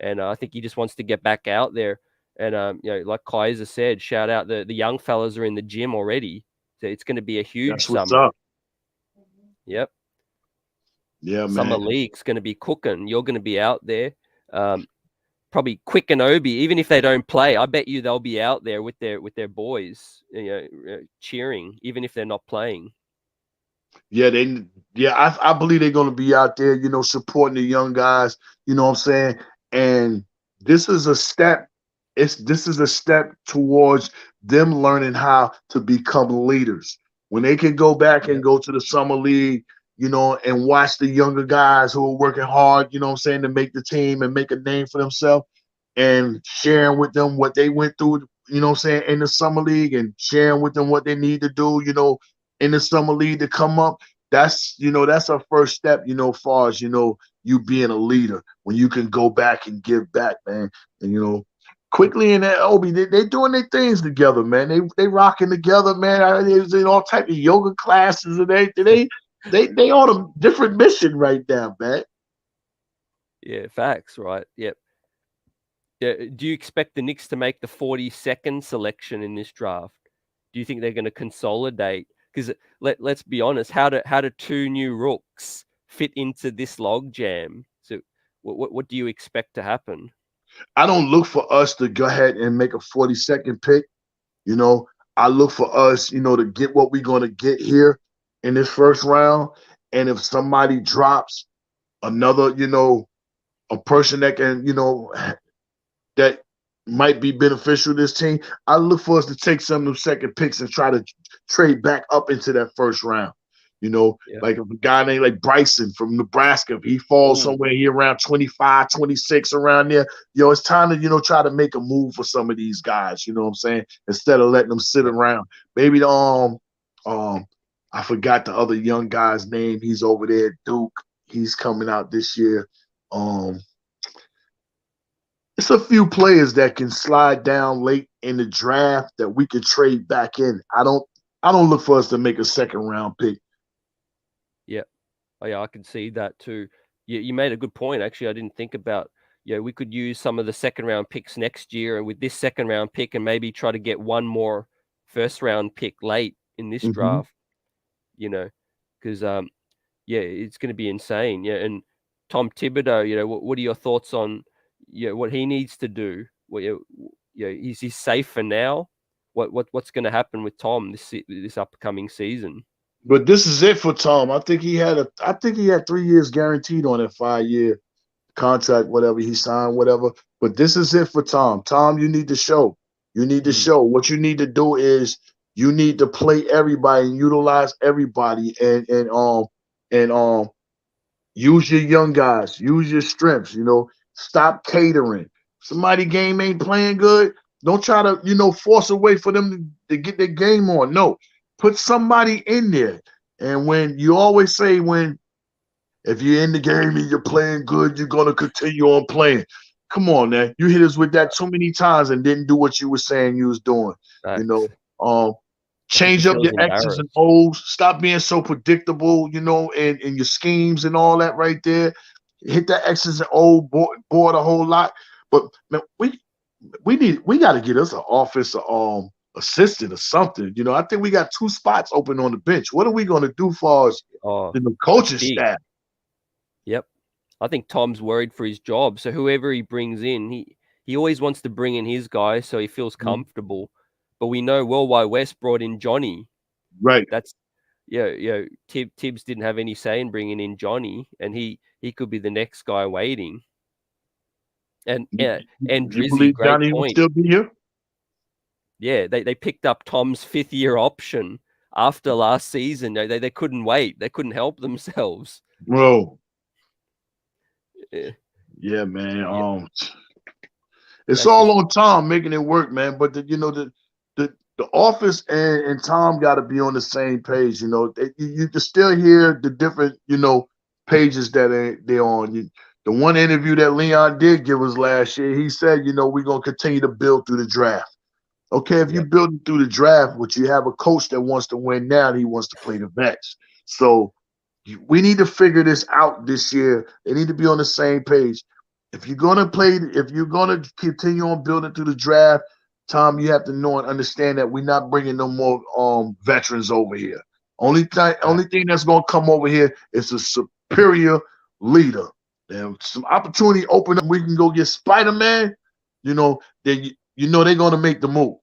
And I think he just wants to get back out there. And like Kaiser said, shout out the young fellas are in the gym already. So it's going to be a huge That's what's summer. up. Yep. Yeah, man. Summer league's going to be cooking. You're going to be out there. Probably Quick and Obi, even if they don't play, I bet you they'll be out there with their boys, cheering, even if they're not playing. Yeah, I believe they're gonna be out there, supporting the young guys, you know what I'm saying? And this is a step, this is a step towards them learning how to become leaders. When they can go back and go to the summer league, and watch the younger guys who are working hard, you know what I'm saying, to make the team and make a name for themselves, and sharing with them what they went through, you know what I'm saying, in the summer league, and sharing with them what they need to do, in the summer league to come up. That's our first step, far as, you being a leader, when you can go back and give back, man. And, Quickley and Obi, they doing their things together, man. They rocking together, man. They was in all type of yoga classes and everything. They on a different mission right now, man. Yeah, facts, right? Yep. Yeah. Do you expect the Knicks to make the 42nd selection in this draft? Do you think they're going to consolidate? Because let's be honest, how do two new rooks fit into this log jam? So what do you expect to happen? I don't look for us to go ahead and make a 42nd pick. I look for us, to get what we're going to get here in this first round. And if somebody drops another, a person that can, that might be beneficial to this team, I look for us to take some of them second picks and try to trade back up into that first round. Like a guy named like Bryson from Nebraska, if he falls somewhere here around 25, 26, around there, it's time to, try to make a move for some of these guys, you know what I'm saying? Instead of letting them sit around. Maybe I forgot the other young guy's name. He's over there at Duke. He's coming out this year. It's a few players that can slide down late in the draft that we can trade back in. I don't look for us to make a second round pick. Yeah. Oh, yeah, I can see that too. You made a good point. Actually, I didn't think about, we could use some of the second round picks next year, and with this second round pick, and maybe try to get one more first round pick late in this draft, because, it's going to be insane. Yeah. And Tom Thibodeau, what are your thoughts on, what he needs to do? Is he safe for now? What's going to happen with Tom this upcoming season? But this is it for Tom. I think he had 3 years guaranteed on that 5-year contract, whatever he signed, whatever. But this is it for Tom. Tom, you need to show. You need to show. What you need to do is you need to play everybody and utilize everybody, and use your young guys, use your strengths. Stop catering. Somebody game ain't playing good, don't try to force a way for them to get their game on. No. Put somebody in there. And when you always say, if you're in the game and you're playing good, you're going to continue on playing. Come on, man. You hit us with that too many times and didn't do what you were saying you was doing. Facts. Change up your X's and O's. Stop being so predictable, and your schemes and all that right there. Hit that X's and O's board a whole lot. But man, we got to get us an offensive assistant or something. I think we got 2 spots open on the bench. What are we going to do for us, the coaching staff? Yep. I think Tom's worried for his job. So whoever he brings in, he always wants to bring in his guy so he feels comfortable. But we know Worldwide West brought in Johnny. Right. That's Tibbs didn't have any say in bringing in Johnny, and he could be the next guy waiting. And Drizzy, great Johnny point. Will still be here? Yeah, they picked up Tom's 5th-year option after last season. They couldn't wait. They couldn't help themselves. Bro. Yeah. Yeah, man. Yeah. It's That's all just on Tom making it work, man. But the office and Tom got to be on the same page. You can still hear the different pages that they're on. The one interview that Leon did give us last year, he said, we're gonna continue to build through the draft. Okay, if you're Yep. building through the draft, but you have a coach that wants to win now, and he wants to play the vets. So we need to figure this out this year. They need to be on the same page. If you're gonna continue on building through the draft, Tom, you have to know and understand that we're not bringing no more veterans over here. Only thing that's gonna come over here is a superior leader. And some opportunity open up, we can go get Spider-Man. Then they're gonna make the move.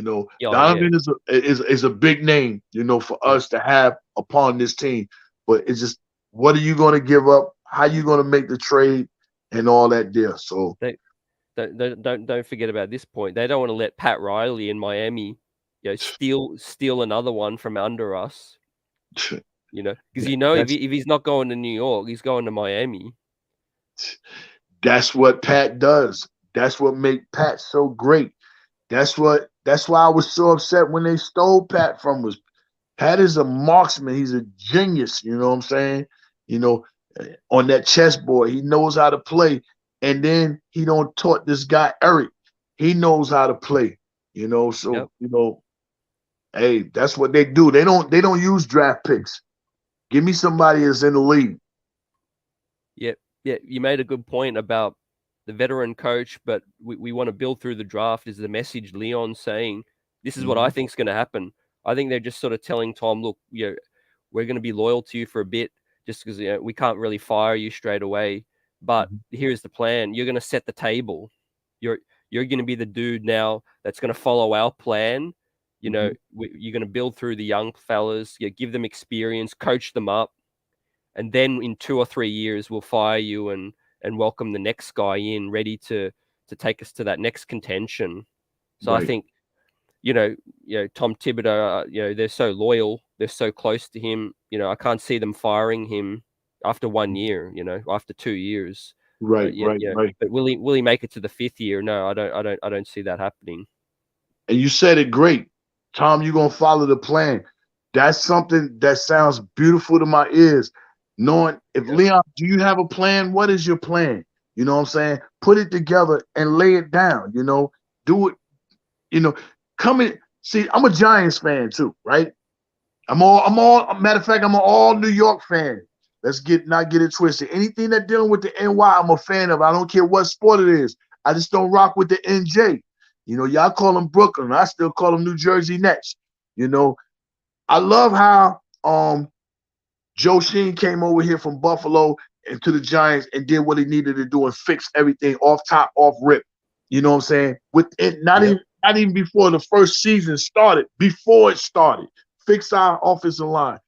Oh, yeah. Donovan is a big name, for us to have upon this team. But it's just, what are you going to give up? How you going to make the trade and all that there? So Don't forget about this point. They don't want to let Pat Riley in Miami, steal another one from under us. Because if he's not going to New York, he's going to Miami. That's what Pat does. That's what makes Pat so great. That's why I was so upset when they stole Pat from us. Pat is a marksman. He's a genius. You know what I'm saying? On that chessboard, he knows how to play. And then he don't taught this guy Eric. He knows how to play. So Yep. Hey, that's what they do. They don't use draft picks. Give me somebody that's in the league. Yeah, you made a good point about the veteran coach, but we want to build through the draft. Is the message Leon's saying? This is what I think is going to happen. I think they're just sort of telling Tom, look, we're going to be loyal to you for a bit, just because we can't really fire you straight away. But here's the plan: you're going to set the table. You're going to be the dude now that's going to follow our plan. You're going to build through the young fellas. Give them experience, coach them up, and then in 2 or 3 years we'll fire you and welcome the next guy in, ready to take us to that next contention. So right. I think. Tom Thibodeau, they're so loyal. They're so close to him. I can't see them firing him after 1 year, after 2 years. Right. But will he make it to the 5th year? No, I don't see that happening. And you said it great. Tom, you're going to follow the plan. That's something that sounds beautiful to my ears. Knowing Leon, do you have a plan? What is your plan? You know what I'm saying? Put it together and lay it down, do it, come in. See, I'm a Giants fan too, right? Matter of fact, I'm an all New York fan. Let's not get it twisted. Anything that dealing with the NY, I'm a fan of. I don't care what sport it is. I just don't rock with the NJ. Y'all call them Brooklyn. I still call them New Jersey Nets. I love how Joe Sheen came over here from Buffalo and to the Giants and did what he needed to do and fix everything off top, off rip. You know what I'm saying? With it, not even before the first season started, before it started, fix our offensive line.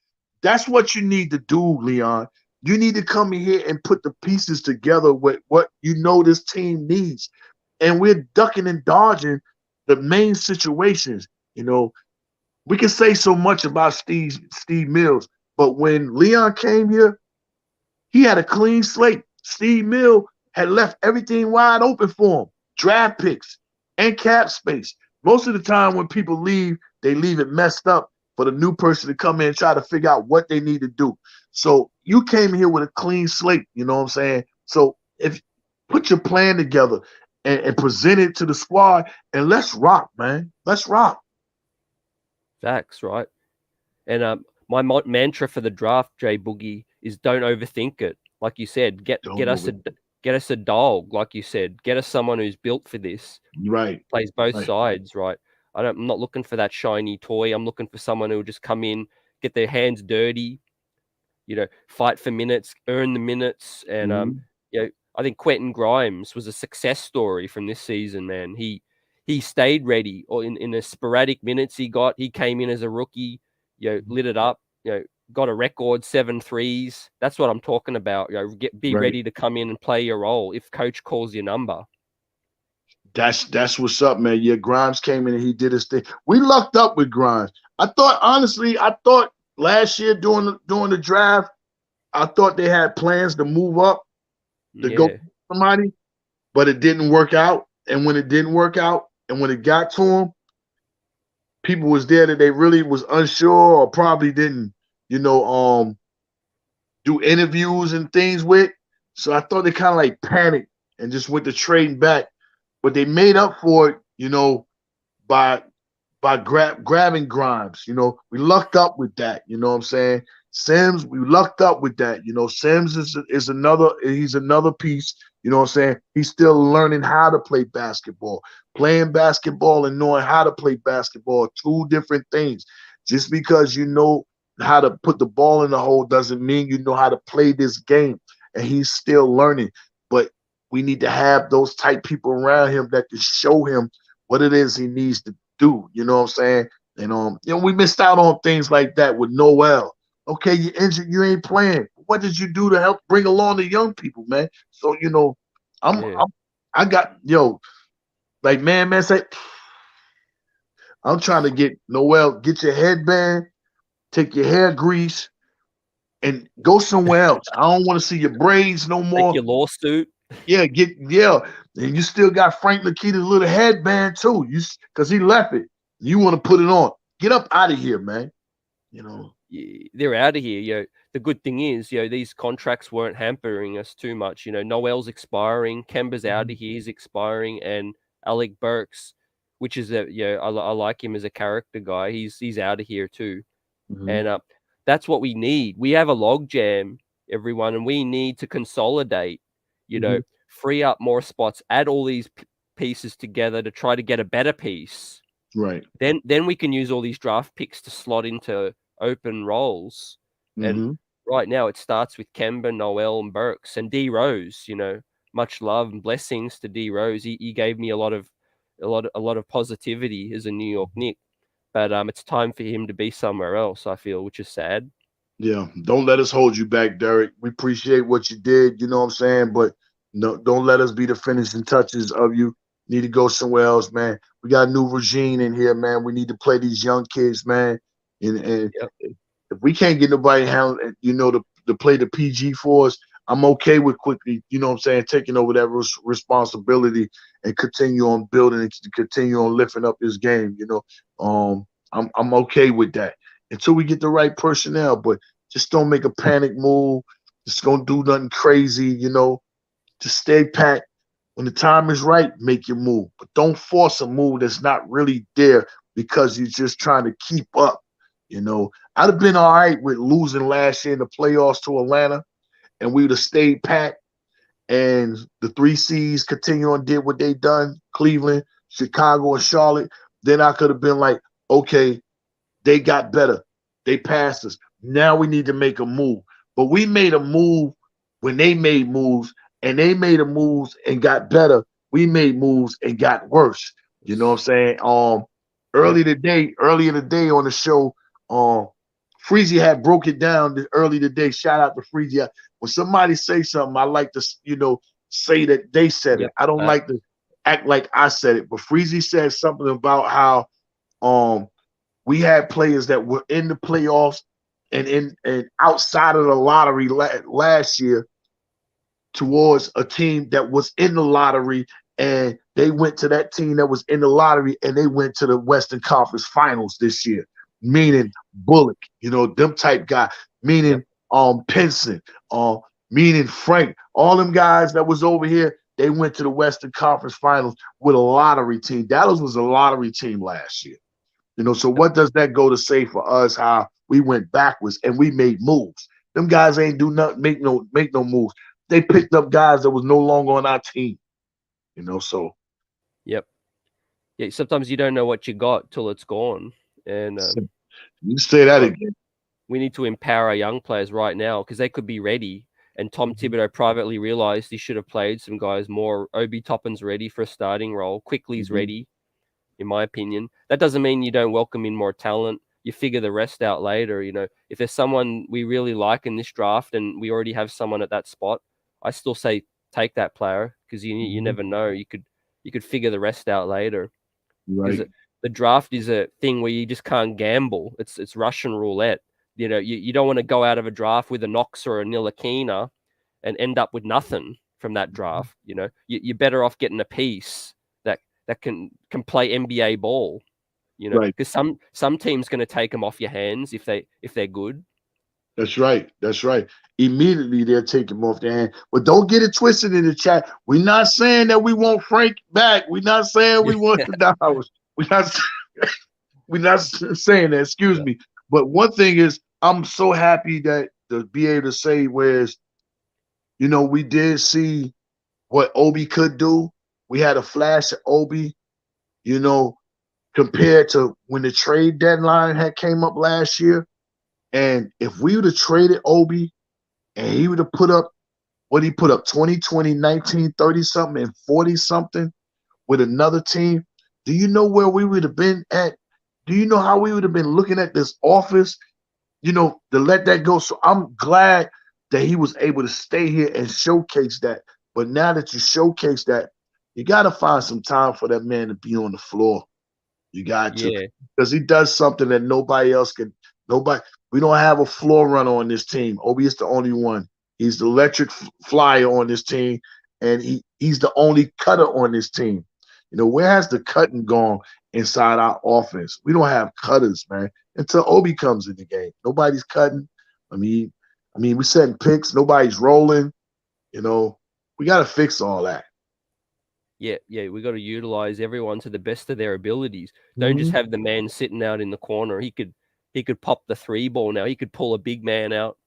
That's what you need to do, Leon. You need to come in here and put the pieces together with what this team needs. And we're ducking and dodging the main situations. We can say so much about Steve Mills, but when Leon came here, he had a clean slate. Steve Mills had left everything wide open for him. Draft picks and cap space. Most of the time when people leave, they leave it messed up for the new person to come in and try to figure out what they need to do. So you came here with a clean slate, you know what I'm saying? So if put your plan together and present it to the squad and let's rock, man. Let's rock. Facts, right? And my mantra for the draft, Jay Boogie, is don't overthink it. Like you said, get us a dog, like you said. Get us someone who's built for this. Right. Plays both sides, right? I'm not looking for that shiny toy. I'm looking for someone who will just come in, get their hands dirty, fight for minutes, earn the minutes. And, I think Quentin Grimes was a success story from this season, man. He stayed ready, or in the sporadic minutes he came in as a rookie, lit it up, got a record 7 threes. That's what I'm talking about. Be ready to come in and play your role if coach calls your number. That's what's up, man. Yeah, Grimes came in and he did his thing. We lucked up with Grimes. I thought last year during the draft, I thought they had plans to move up to go Yeah. get somebody, but it didn't work out. And when it didn't work out, and when it got to them, people was there that they really was unsure or probably didn't, do interviews and things with. So I thought they kind of like panicked and just went to trading back, but they made up for it, by grabbing Grimes. We lucked up with that. You know what I'm saying? Sims, we lucked up with that. Sims is another piece. You know what I'm saying? He's still learning how to play basketball. Playing basketball and knowing how to play basketball are two different things. Just because you know how to put the ball in the hole doesn't mean you know how to play this game. And he's still learning. But we need to have those type people around him that can show him what it is he needs to do. You know what I'm saying? And we missed out on things like that with Noel. Okay, you're injured, you ain't playing. What did you do to help bring along the young people, man? So I got like man say, I'm trying to get Noel, get your headband, take your hair grease, and go somewhere else. I don't want to see your braids no more. Take your lawsuit. Yeah, and you still got Frank Nikita's little headband too. Because he left it. You want to put it on? Get up out of here, man. They're out of here. The good thing is, these contracts weren't hampering us too much. Noel's expiring, Kemba's out of here, he's expiring, and Alec Burks, which is I like him as a character guy. He's out of here too, and that's what we need. We have a logjam, everyone, and we need to consolidate. Free up more spots, add all these pieces together to try to get a better piece. Right. Then we can use all these draft picks to slot into open roles. And right now it starts with Kemba, Noel, and Burks and D Rose. Much love and blessings to D Rose. He gave me a lot of positivity as a New York Knick. But it's time for him to be somewhere else, I feel, which is sad. Yeah, don't let us hold you back, Derek. We appreciate what you did, you know what I'm saying? But no, don't let us be the finishing touches of you. Need to go somewhere else, man. We got a new regime in here, man. We need to play these young kids, man. And if we can't get nobody to play the PG for us, I'm okay with Quickley, you know what I'm saying, taking over that responsibility and continue on building and continue on lifting up this game, I'm okay with that until we get the right personnel. But just don't make a panic move. Just don't do nothing crazy, Just stay pat. When the time is right, make your move. But don't force a move that's not really there because you're just trying to keep up. I'd have been all right with losing last year in the playoffs to Atlanta, and we would have stayed pat, and the 3 C's continue on did what they done, Cleveland, Chicago, and Charlotte. Then I could have been like, okay, they got better. They passed us. Now we need to make a move. But we made a move when they made moves, and they made a moves and got better. We made moves and got worse. You know what I'm saying? Earlier today on the show, Freezy had broke it down early today. Shout out to Freezy. When somebody say something, I like to, say that they said it. I don't like to act like I said it. But Freezy said something about how we had players that were in the playoffs and outside of the lottery last year towards a team that was in the lottery, and they went to that team that was in the lottery and they went to the Western Conference Finals this year. Meaning Bullock, them type guy, meaning Pinson, meaning Frank, all them guys that was over here, they went to the Western Conference Finals with a lottery team. Dallas was a lottery team last year. So what does that go to say for us, how we went backwards and we made moves? Them guys ain't do nothing, make no moves. They picked up guys that was no longer on our team. So. Yep. Yeah, sometimes you don't know what you got till it's gone. And you say that again. We need to empower our young players right now because they could be ready. And Tom Thibodeau privately realized he should have played some guys more. Obi Toppin's ready for a starting role. Quickley's ready, in my opinion. That doesn't mean you don't welcome in more talent. You figure the rest out later. If there's someone we really like in this draft and we already have someone at that spot, I still say take that player because you never know. You could figure the rest out later. Right. The draft is a thing where you just can't gamble. It's Russian roulette. You know, you don't want to go out of a draft with a Knox or a Ntilikina and end up with nothing from that draft. You know, you're better off getting a piece that can play NBA ball. You know, because some team's going to take them off your hands if they're good. That's right. That's right. Immediately they'll take him off their hand. But don't get it twisted in the chat. We're not saying that we want Frank back. We're not saying we want the Dawgs. We're not saying that. Excuse me. But one thing is, I'm so happy that to be able to say, whereas, you know, we did see what Obi could do. We had a flash of Obi, you know, compared to when the trade deadline had came up last year. And if we would have traded Obi and he would have put up what he put up 20, 20, 19, 30 something and 40 something with another team, do you know where we would have been at? Do you know how we would have been looking at this office, you know, to let that go? So I'm glad that he was able to stay here and showcase that. But now that you showcase that, you got to find some time for that man to be on the floor. You got to, because he does something that nobody else can. We don't have a floor runner on this team. Obi is the only one. He's the electric flyer on this team, and he's the only cutter on this team. You know, where has the cutting gone inside our offense? We don't have cutters, man, until Obi comes in the game. Nobody's cutting. I mean, we're setting picks. Nobody's rolling. You know, we got to fix all that. Yeah, we got to utilize everyone to the best of their abilities. Don't just have the man sitting out in the corner. He could pop the 3 ball now. He could pull a big man out.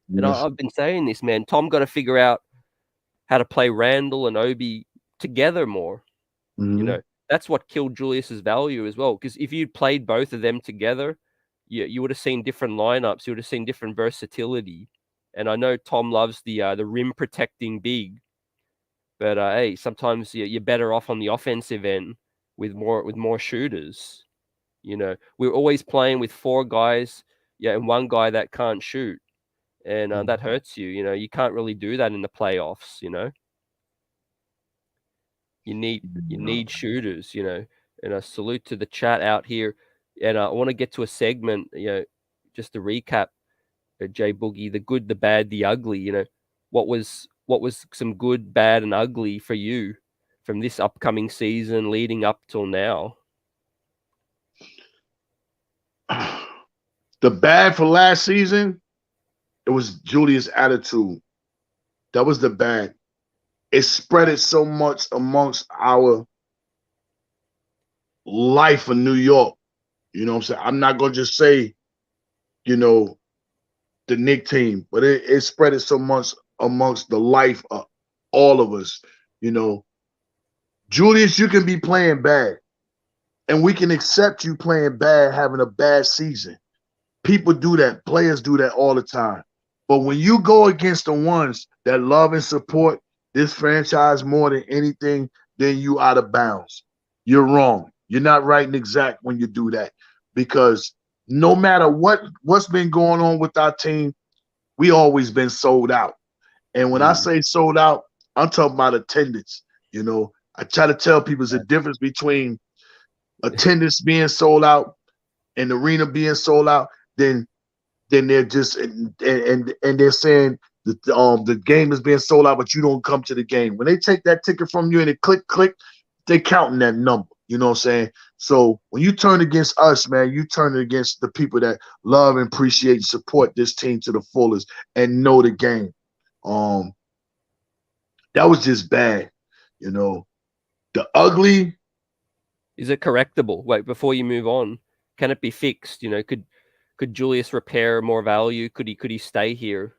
And I've been saying this, man. Tom got to figure out how to play Randle and Obi together more. You know, that's what killed Julius's value as well. Because if you played both of them together, you would have seen different lineups. You would have seen different versatility. And I know Tom loves the rim protecting big, but hey, sometimes you're better off on the offensive end with more shooters. You know, we're always playing with 4 guys, and 1 guy that can't shoot, and that hurts you. You know, you can't really do that in the playoffs. You know, you need shooters. You know, and a salute to the chat out here. And I want to get to a segment. You know, just to recap, Jay Boogie, the good, the bad, the ugly. You know, what was some good, bad, and ugly for you from this upcoming season leading up till now? The bad for last season, it was Julius' attitude. That was the bad. It spread it so much amongst our life in New York. You know what I'm saying? I'm not going to just say, you know, the Knicks team, but it spread it so much amongst the life of all of us. You know, Julius, you can be playing bad, and we can accept you playing bad, having a bad season. People do that. Players do that all the time. But when you go against the ones that love and support this franchise more than anything, then you out of bounds. You're wrong. You're not right and exact when you do that, because no matter what's been going on with our team, we always been sold out. And when I say sold out, I'm talking about attendance. You know, I try to tell people there's a difference between attendance being sold out and the arena being sold out. Then they're just and they're saying that the game is being sold out, but you don't come to the game. When they take that ticket from you and it click, they counting that number. You know what I'm saying? So when you turn against us, man, you turn against the people that love and appreciate and support this team to the fullest and know the game. That was just bad, you know. The ugly. Is it correctable? Wait, before you move on, can it be fixed? You know, could Julius repair more value? Could he stay here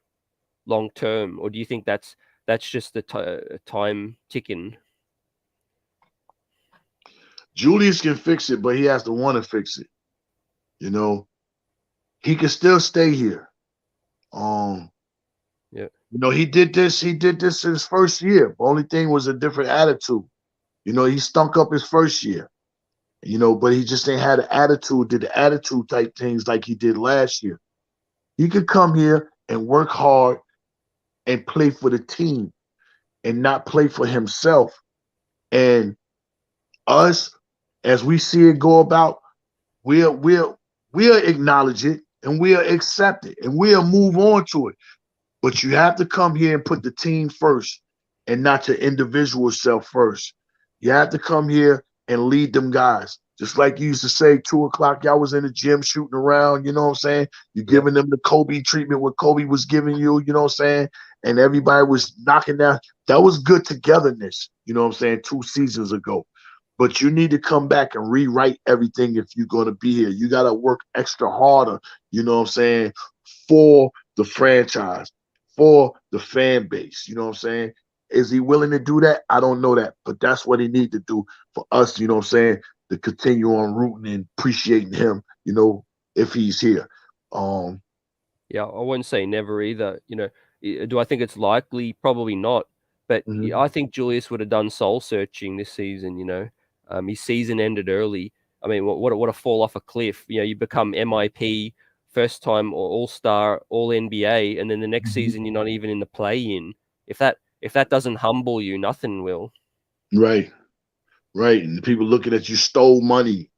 long term, or do you think that's just the time ticking? Julius can fix it, but he has to want to fix it. You know, he can still stay here. You know, he did this his first year. The only thing was a different attitude. You know, he stunk up his first year. You know, but he just ain't had an attitude, did the attitude type things like he did last year. He could come here and work hard and play for the team and not play for himself. And us, as we see it go about, we'll acknowledge it and we'll accept it and we'll move on to it. But you have to come here and put the team first and not your individual self first. You have to come here and lead them guys. Just like you used to say, 2 o'clock, y'all was in the gym shooting around, you know what I'm saying? You're giving them the Kobe treatment, what Kobe was giving you, you know what I'm saying? And everybody was knocking down. That was good togetherness, you know what I'm saying, 2 seasons ago. But you need to come back and rewrite everything if you're going to be here. You got to work extra harder, you know what I'm saying, for the franchise, for the fan base, you know what I'm saying? Is he willing to do that? I don't know that, but that's what he needs to do for us, you know what I'm saying, to continue on rooting and appreciating him, you know, if he's here. Yeah, I wouldn't say never either. You know, do I think it's likely? Probably not. But I think Julius would have done soul searching this season. You know, his season ended early. I mean, what a fall off a cliff. You know, you become MIP, first time All-Star, All NBA, and then the next season you're not even in the play-in. If that doesn't humble you, nothing will. Right. And the people looking at you stole money.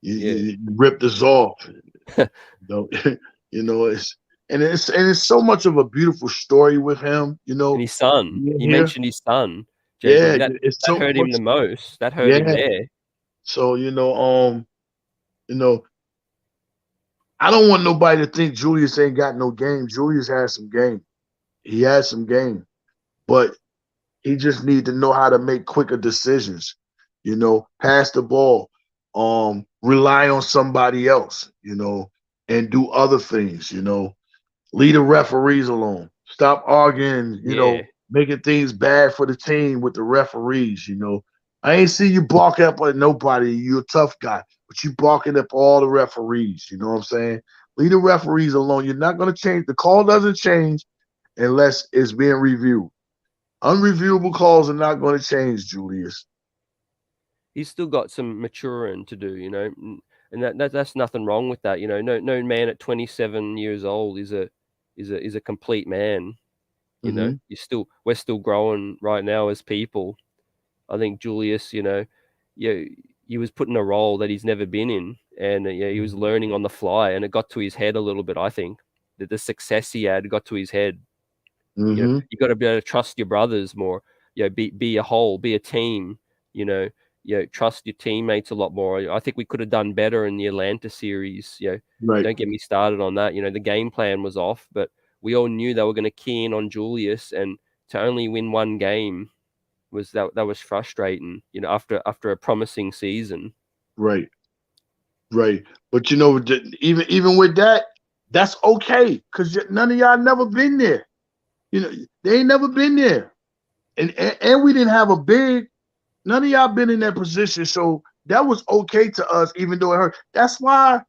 You ripped us off. You know, it's so much of a beautiful story with him, you know. And his son. You mentioned his son, Jay Boogie. That hurt him the most. That hurt him there. So, you know, I don't want nobody to think Julius ain't got no game. Julius has some game. He has some game. But he just need to know how to make quicker decisions, you know, pass the ball, rely on somebody else, you know, and do other things, you know. Leave the referees alone. Stop arguing, you know, making things bad for the team with the referees, you know. I ain't see you bark up at nobody. You're a tough guy, but you barking up all the referees, you know what I'm saying? Leave the referees alone. You're not going to change. The call doesn't change unless it's being reviewed. Unreviewable calls are not going to change, Julius. He's still got some maturing to do, you know, and that's nothing wrong with that. You know, no man at 27 years old is a complete man. You know, we're still growing right now as people. I think Julius, you know, he was put in a role that he's never been in, and he was learning on the fly, and it got to his head a little bit. I think that the success he had got to his head. You know, you got to be able to trust your brothers more. You know, be a whole, be a team. You know, trust your teammates a lot more. I think we could have done better in the Atlanta series. You know, don't get me started on that. You know, the game plan was off, but we all knew they were going to key in on Julius, and to only win one game that was frustrating. You know, after a promising season. Right. But you know, even with that, that's okay because none of y'all never been there. You know, they ain't never been there. And we didn't have a big, none of y'all been in that position. So that was okay to us, even though it hurt. That's why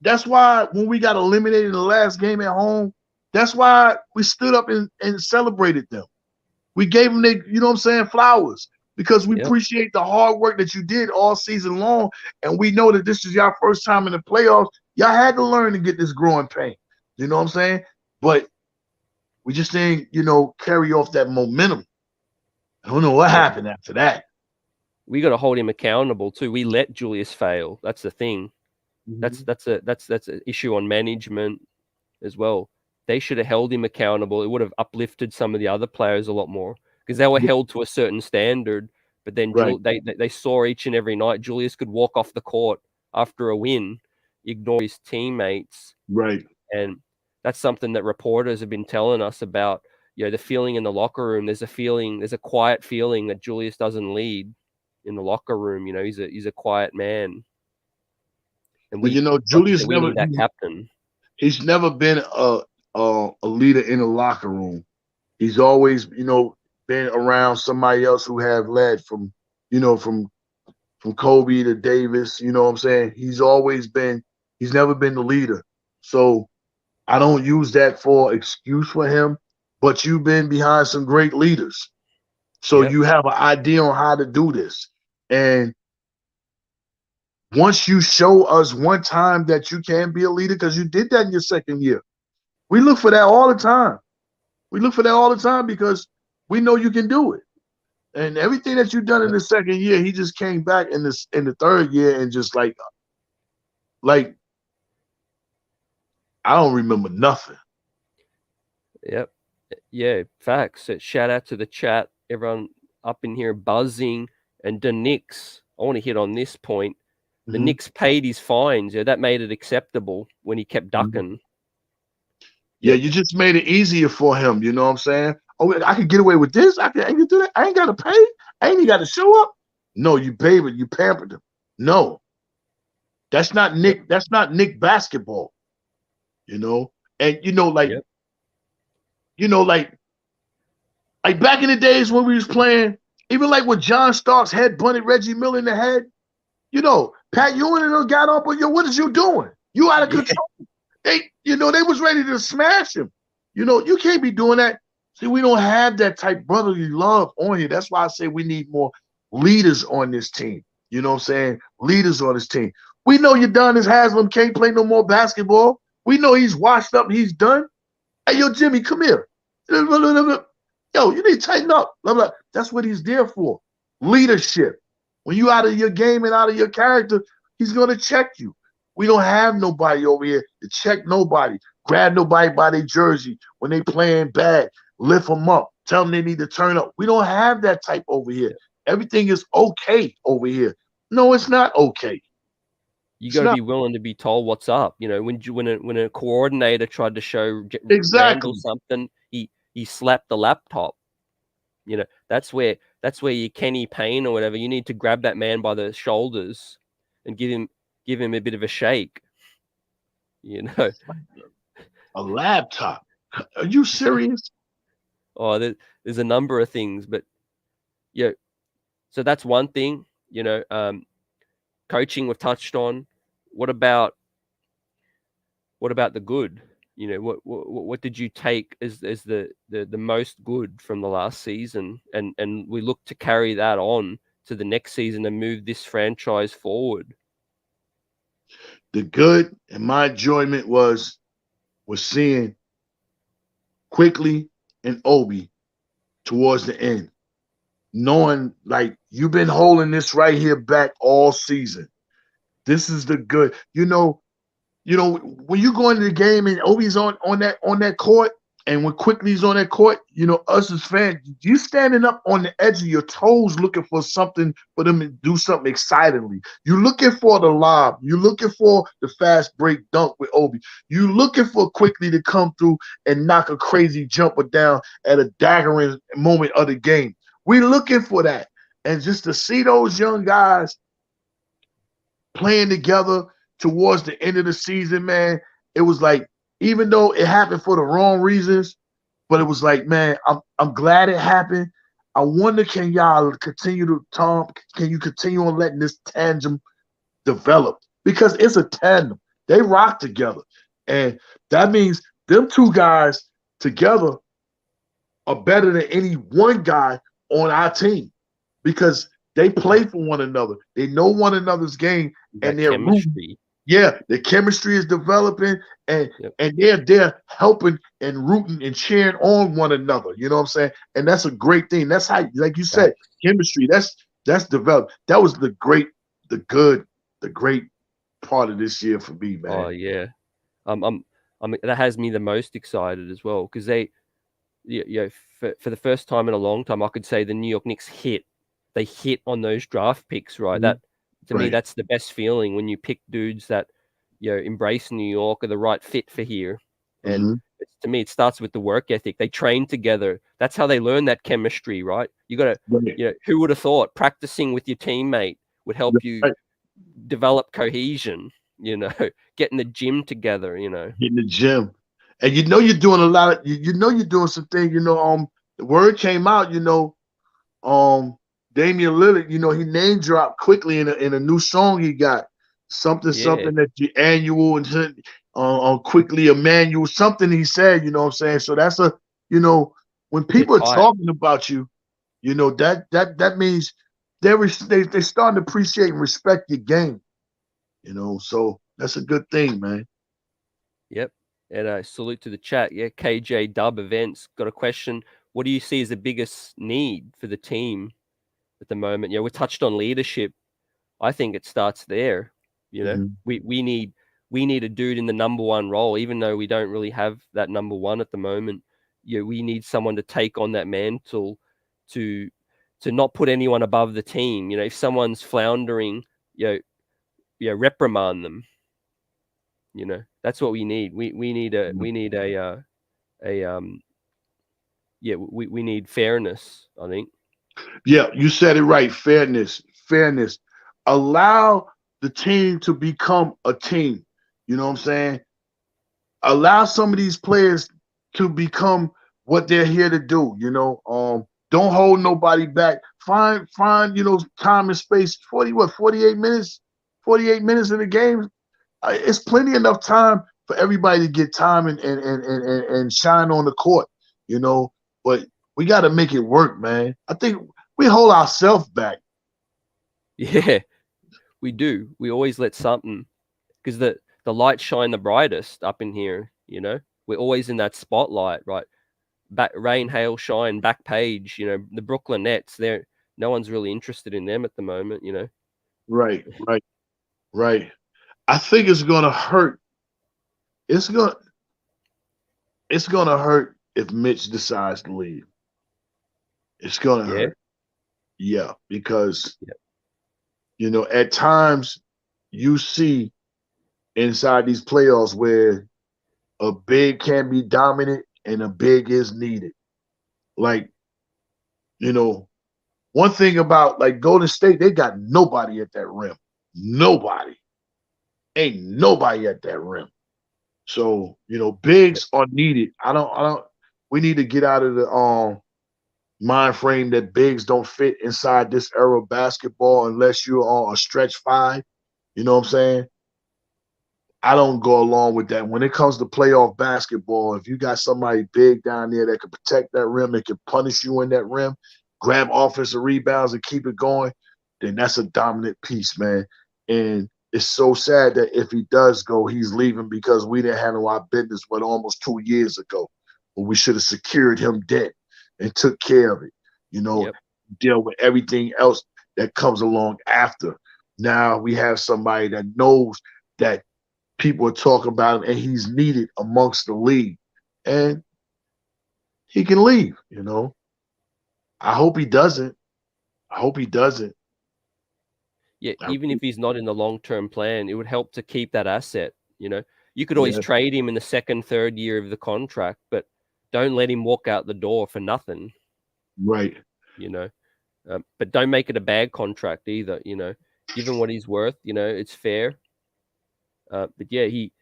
when we got eliminated in the last game at home, that's why we stood up and celebrated them. We gave them you know what I'm saying, flowers. Because we appreciate the hard work that you did all season long. And we know that this is your first time in the playoffs. Y'all had to learn to get this growing pain. You know what I'm saying? But we just didn't, you know, carry off that momentum. I don't know what happened after that. We got to hold him accountable too. We let Julius fail. That's the thing. That's an issue on management as well. They should have held him accountable. It would have uplifted some of the other players a lot more because they were held to a certain standard. But then they saw each and every night Julius could walk off the court after a win, ignore his teammates. Right. And that's something that reporters have been telling us about, you know, the feeling in the locker room. There's a quiet feeling that Julius doesn't lead in the locker room. You know, he's a quiet man. And you know, Julius we need that captain. He's never been a leader in the locker room. He's always, you know, been around somebody else who have led from Kobe to Davis. You know what I'm saying? He's never been the leader. So I don't use that for excuse for him, but you've been behind some great leaders. So you have an idea on how to do this. And once you show us one time that you can be a leader, because you did that in your second year, we look for that all the time. Because we know you can do it. And everything that you've done in the second year, he just came back in the third year and just like I don't remember nothing. Yep. Yeah, facts. Shout out to the chat. Everyone up in here buzzing. And the Knicks, I want to hit on this point. The Knicks paid his fines. Yeah, that made it acceptable when he kept ducking. Yeah, you just made it easier for him. You know what I'm saying? Oh, I can get away with this. I can do that. I ain't got to pay. I ain't even got to show up. No, you baby, you pampered him. No, that's not Nick. That's not Nick basketball. You know, and like back in the days when we was playing, even like when John Starks head bunted Reggie Miller in the head. Pat Ewing and them got up, but what is you doing? You out of control. They was ready to smash him. You can't be doing that. See, we don't have that type brotherly love on here. That's why I say we need more leaders on this team. You know what I'm saying? Leaders on this team. We know Udonis Haslem can't play no more basketball. We know he's washed up. He's done. Hey, yo, Jimmy, come here. Yo, you need to tighten up. Blah, blah. That's what he's there for. Leadership. When you out of your game and out of your character, he's going to check you. We don't have nobody over here to check nobody, grab nobody by their jersey when they playing bad, lift them up, tell them they need to turn up. We don't have that type over here. Everything is okay over here. No, it's not okay. You got to be willing to be told what's up. When a coordinator tried to show Randle something, he slapped the laptop. That's where you Kenny Payne or whatever. You need to grab that man by the shoulders and give him a bit of a shake. A laptop. Are you serious? Oh, there's a number of things, but so that's one thing. Coaching we've touched on. What about the good? What did you take as the most good from the last season, and we look to carry that on to the next season and move this franchise forward? The good and my enjoyment was seeing Quickley and Obi towards the end, knowing like you've been holding this right here back all season. This is the good. When you go into the game and Obi's on that court, and when Quickley's on that court, us as fans, you standing up on the edge of your toes looking for something for them to do something excitingly. You're looking for the lob. You're looking for the fast break dunk with Obi. You're looking for Quickley to come through and knock a crazy jumper down at a daggering moment of the game. We're looking for that. And just to see those young guys playing together towards the end of the season, man, it was like, even though it happened for the wrong reasons, but it was like, man, I'm glad it happened. I wonder, can y'all continue on letting this tandem develop? Because it's a tandem. They rock together. And that means them two guys together are better than any one guy on our team because they play for one another. They know one another's game, and they're rooting. Yeah, the chemistry is developing, and they're there helping and rooting and cheering on one another. You know what I'm saying? And that's a great thing. That's how, like you said, chemistry. That's developed. That was the great part of this year for me, man. Oh yeah, that has me the most excited as well because for the first time in a long time, I could say the New York Knicks hit. They hit on those draft picks, right? That. To me, that's the best feeling when you pick dudes that embrace New York, are the right fit for here. And to me, it starts with the work ethic. They train together. That's how they learn that chemistry, right? You got to, who would have thought practicing with your teammate would help you develop cohesion? Get in the gym together. Get in the gym, and you're doing a lot of. You're doing some things. The word came out. Damian Lillard, he name dropped Quickley in a new song he got. Something that the annual and Quickley Emmanuel, something he said, you know what I'm saying? So that's when people are talking about you, that means they starting to appreciate and respect your game. So that's a good thing, man. Yep. And salute to the chat. Yeah, KJ Dub Events got a question. What do you see as the biggest need for the team at the moment? We touched on leadership. I think it starts there. We need we need a dude in the number one role, even though we don't really have that number one at the moment. We need someone to take on that mantle to not put anyone above the team. If someone's floundering, reprimand them. That's what we need. We need we need fairness, I think. Yeah, you said it right. Fairness. Allow the team to become a team. You know what I'm saying? Allow some of these players to become what they're here to do. Don't hold nobody back. Find time and space. 48 minutes? 48 minutes in the game. It's plenty enough time for everybody to get time and shine on the court. But we got to make it work, man. I think we hold ourselves back. Yeah, we do. We always let something, because the lights shine the brightest up in here. We're always in that spotlight, right? Rain, hail, shine, back page. The Brooklyn Nets. No one's really interested in them at the moment. Right. I think it's gonna hurt. It's gonna hurt if Mitch decides to leave. It's gonna hurt. Yeah, because at times you see inside these playoffs where a big can be dominant and a big is needed. Like, one thing about like Golden State, they got nobody at that rim. Nobody. Ain't nobody at that rim. So, bigs are needed. We need to get out of the mind frame that bigs don't fit inside this era of basketball unless you're on a stretch five. You know what I'm saying? I don't go along with that. When it comes to playoff basketball, if you got somebody big down there that can protect that rim, that can punish you in that rim, grab offensive rebounds and keep it going, then that's a dominant piece, man. And it's so sad that if he does go, he's leaving because we didn't handle our business almost 2 years ago. But we should have secured him dead and took care of it, deal with everything else that comes along after. Now we have somebody that knows that people are talking about him and he's needed amongst the league. And he can leave, I hope he doesn't. Yeah, even if he's not in the long-term plan, it would help to keep that asset. You could always trade him in the second, third year of the contract, but don't let him walk out the door for nothing. Right. But don't make it a bad contract either. Give him what he's worth. It's fair. But yeah, he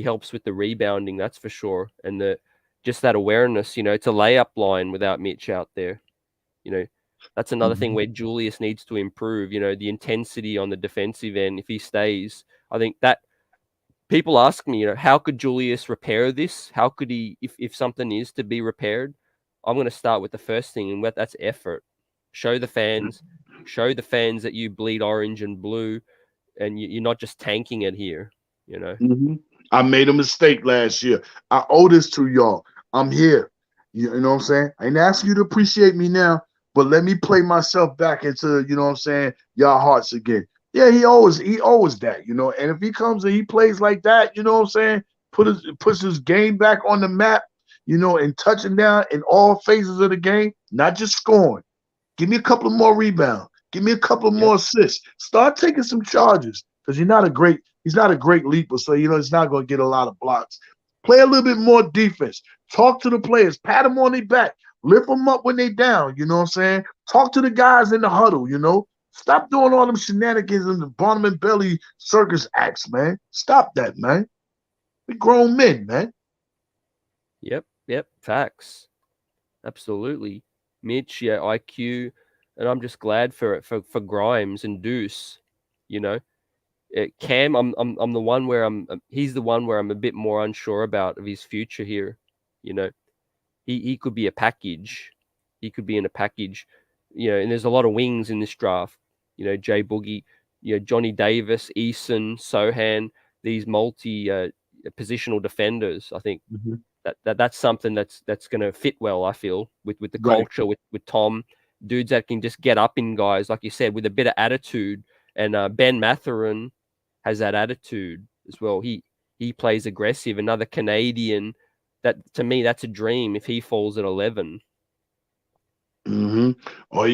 helps with the rebounding, that's for sure, and just that awareness. It's a layup line without Mitch out there. That's another thing where Julius needs to improve. The intensity on the defensive end. If he stays, I think that people ask me, how could Julius repair this? How could he, if something is to be repaired? I'm going to start with the first thing, and that's effort. Show the fans that you bleed orange and blue, and you're not just tanking it here. I made a mistake last year. I owe this to y'all. I'm here. You know what I'm saying? I ain't asking you to appreciate me now, but let me play myself back into, y'all hearts again. Yeah, he owes that, and if he comes and he plays like that, you know what I'm saying? Puts his game back on the map, and touching down in all phases of the game, not just scoring. Give me a couple of more rebounds. Give me a couple of more assists. Start taking some charges, because he's not a great leaper, so he's not going to get a lot of blocks. Play a little bit more defense. Talk to the players. Pat them on their back. Lift them up when they down. You know what I'm saying? Talk to the guys in the huddle. Stop doing all them shenanigans and the bottom and belly circus acts, man. Stop that, man. We grown men, man. Yep. Facts. Absolutely. Mitch, IQ, and I'm just glad for Grimes and Deuce. Cam, I'm the one where he's the one where I'm a bit more unsure about of his future here. He could be a package. He could be in a package. And there's a lot of wings in this draft. Jay Boogie, Johnny Davis, Eason, Sohan, these multi-positional defenders. I think that's something that's going to fit well, I feel, with the culture, with Tom. Dudes that can just get up in guys, like you said, with a bit of attitude. And Ben Mathurin has that attitude as well. He plays aggressive. Another Canadian. That to me, that's a dream if he falls at 11. Mm-hmm. Or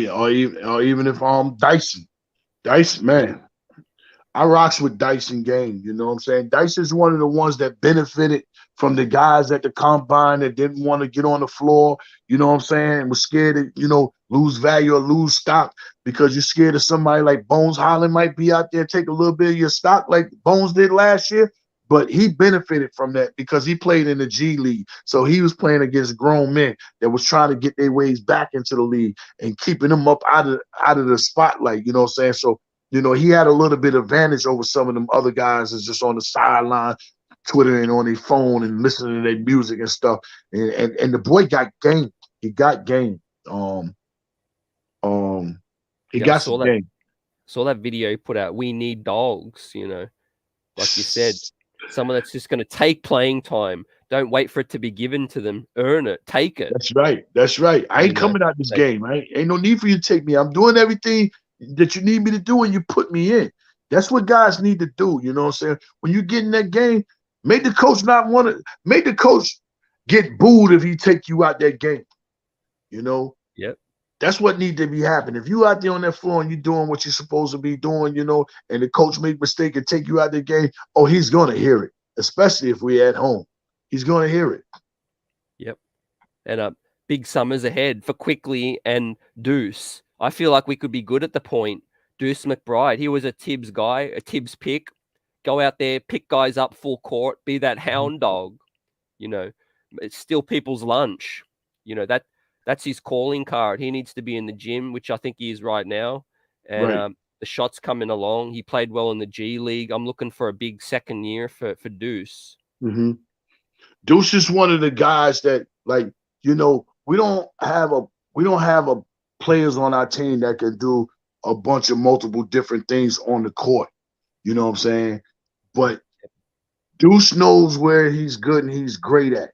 even if Dyson, man. I rocks with Dyson game. You know what I'm saying? Dyson's one of the ones that benefited from the guys at the combine that didn't want to get on the floor. You know what I'm saying? Was scared to, lose value or lose stock because you're scared of somebody like Bones Holland might be out there, take a little bit of your stock like Bones did last year. But he benefited from that because he played in the G League. So he was playing against grown men that was trying to get their ways back into the league and keeping them up out of the spotlight. You know what I'm saying? So he had a little bit of advantage over some of them other guys that's just on the sideline, twittering on their phone and listening to their music and stuff. And the boy got game. He got game. He got some game. Saw that video he put out. We need dogs, like you said. Someone that's just going to take playing time. Don't wait for it to be given to them. Earn it. Take it. That's right. I ain't coming out this game, right? Ain't no need for you to take me. I'm doing everything that you need me to do and you put me in. That's what guys need to do. You know what I'm saying? When you get in that game, make the coach get booed if he take you out that game. Yep. That's what need to be happening. If you out there on that floor and you doing what you're supposed to be doing, and the coach make a mistake and take you out the game, he's gonna hear it. Especially if we're at home. He's gonna hear it. Yep. And big summers ahead for Quickley and Deuce. I feel like we could be good at the point. Deuce McBride, he was a Tibbs guy, a Tibbs pick. Go out there, pick guys up full court, be that hound dog. It's still people's lunch. That's his calling card. He needs to be in the gym, which I think he is right now. And the shot's coming along. He played well in the G League. I'm looking for a big second year for Deuce. Mm-hmm. Deuce is one of the guys that, we don't have a players on our team that can do a bunch of multiple different things on the court. You know what I'm saying? But Deuce knows where he's good and he's great at,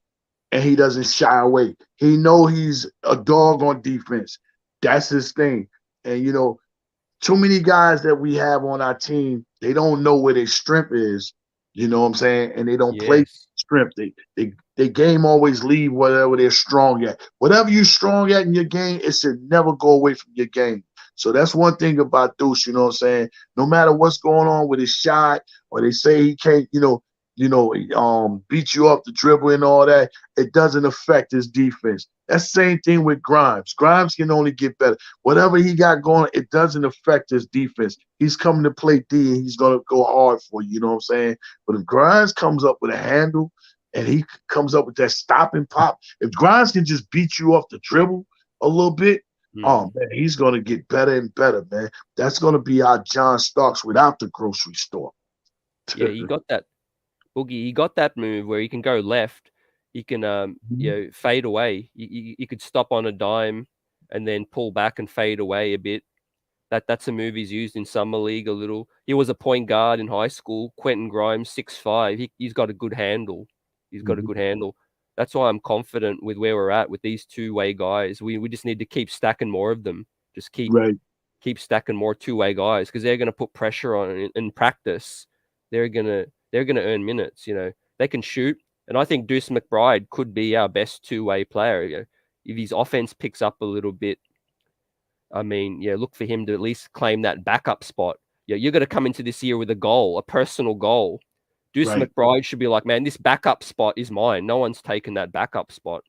and he doesn't shy away. He know he's a dog on defense. That's his thing. And, too many guys that we have on our team, they don't know where their strength is. You know what I'm saying? And they don't play strength. They game always leave whatever they're strong at. Whatever you're strong at in your game, it should never go away from your game. So that's one thing about Deuce, you know what I'm saying? No matter what's going on with his shot, or they say he can't, beat you up the dribble and all that, it doesn't affect his defense. That's the same thing with Grimes. Grimes can only get better. Whatever he got going, it doesn't affect his defense. He's coming to play D, and he's going to go hard for you, you know what I'm saying? But if Grimes comes up with a handle and he comes up with that stop and pop, if Grimes can just beat you off the dribble a little bit, man, he's going to get better and better, man. That's going to be our John Starks without the grocery store. Yeah, you got that. Boogie, he got that move where he can go left. He can, fade away. You could stop on a dime and then pull back and fade away a bit. That's a move he's used in summer league a little. He was a point guard in high school. Quentin Grimes, 6'5". He's got a good handle. He's got a good handle. That's why I'm confident with where we're at with these two-way guys. We just need to keep stacking more of them. Just keep stacking more two-way guys because they're going to put pressure on it in practice. They're gonna earn minutes. They can shoot. And I think Deuce McBride could be our best two-way player. If his offense picks up a little bit, look for him to at least claim that backup spot. You're going to come into this year with a goal, a personal goal. Deuce McBride should be like, man, this backup spot is mine. No one's taken that backup spot.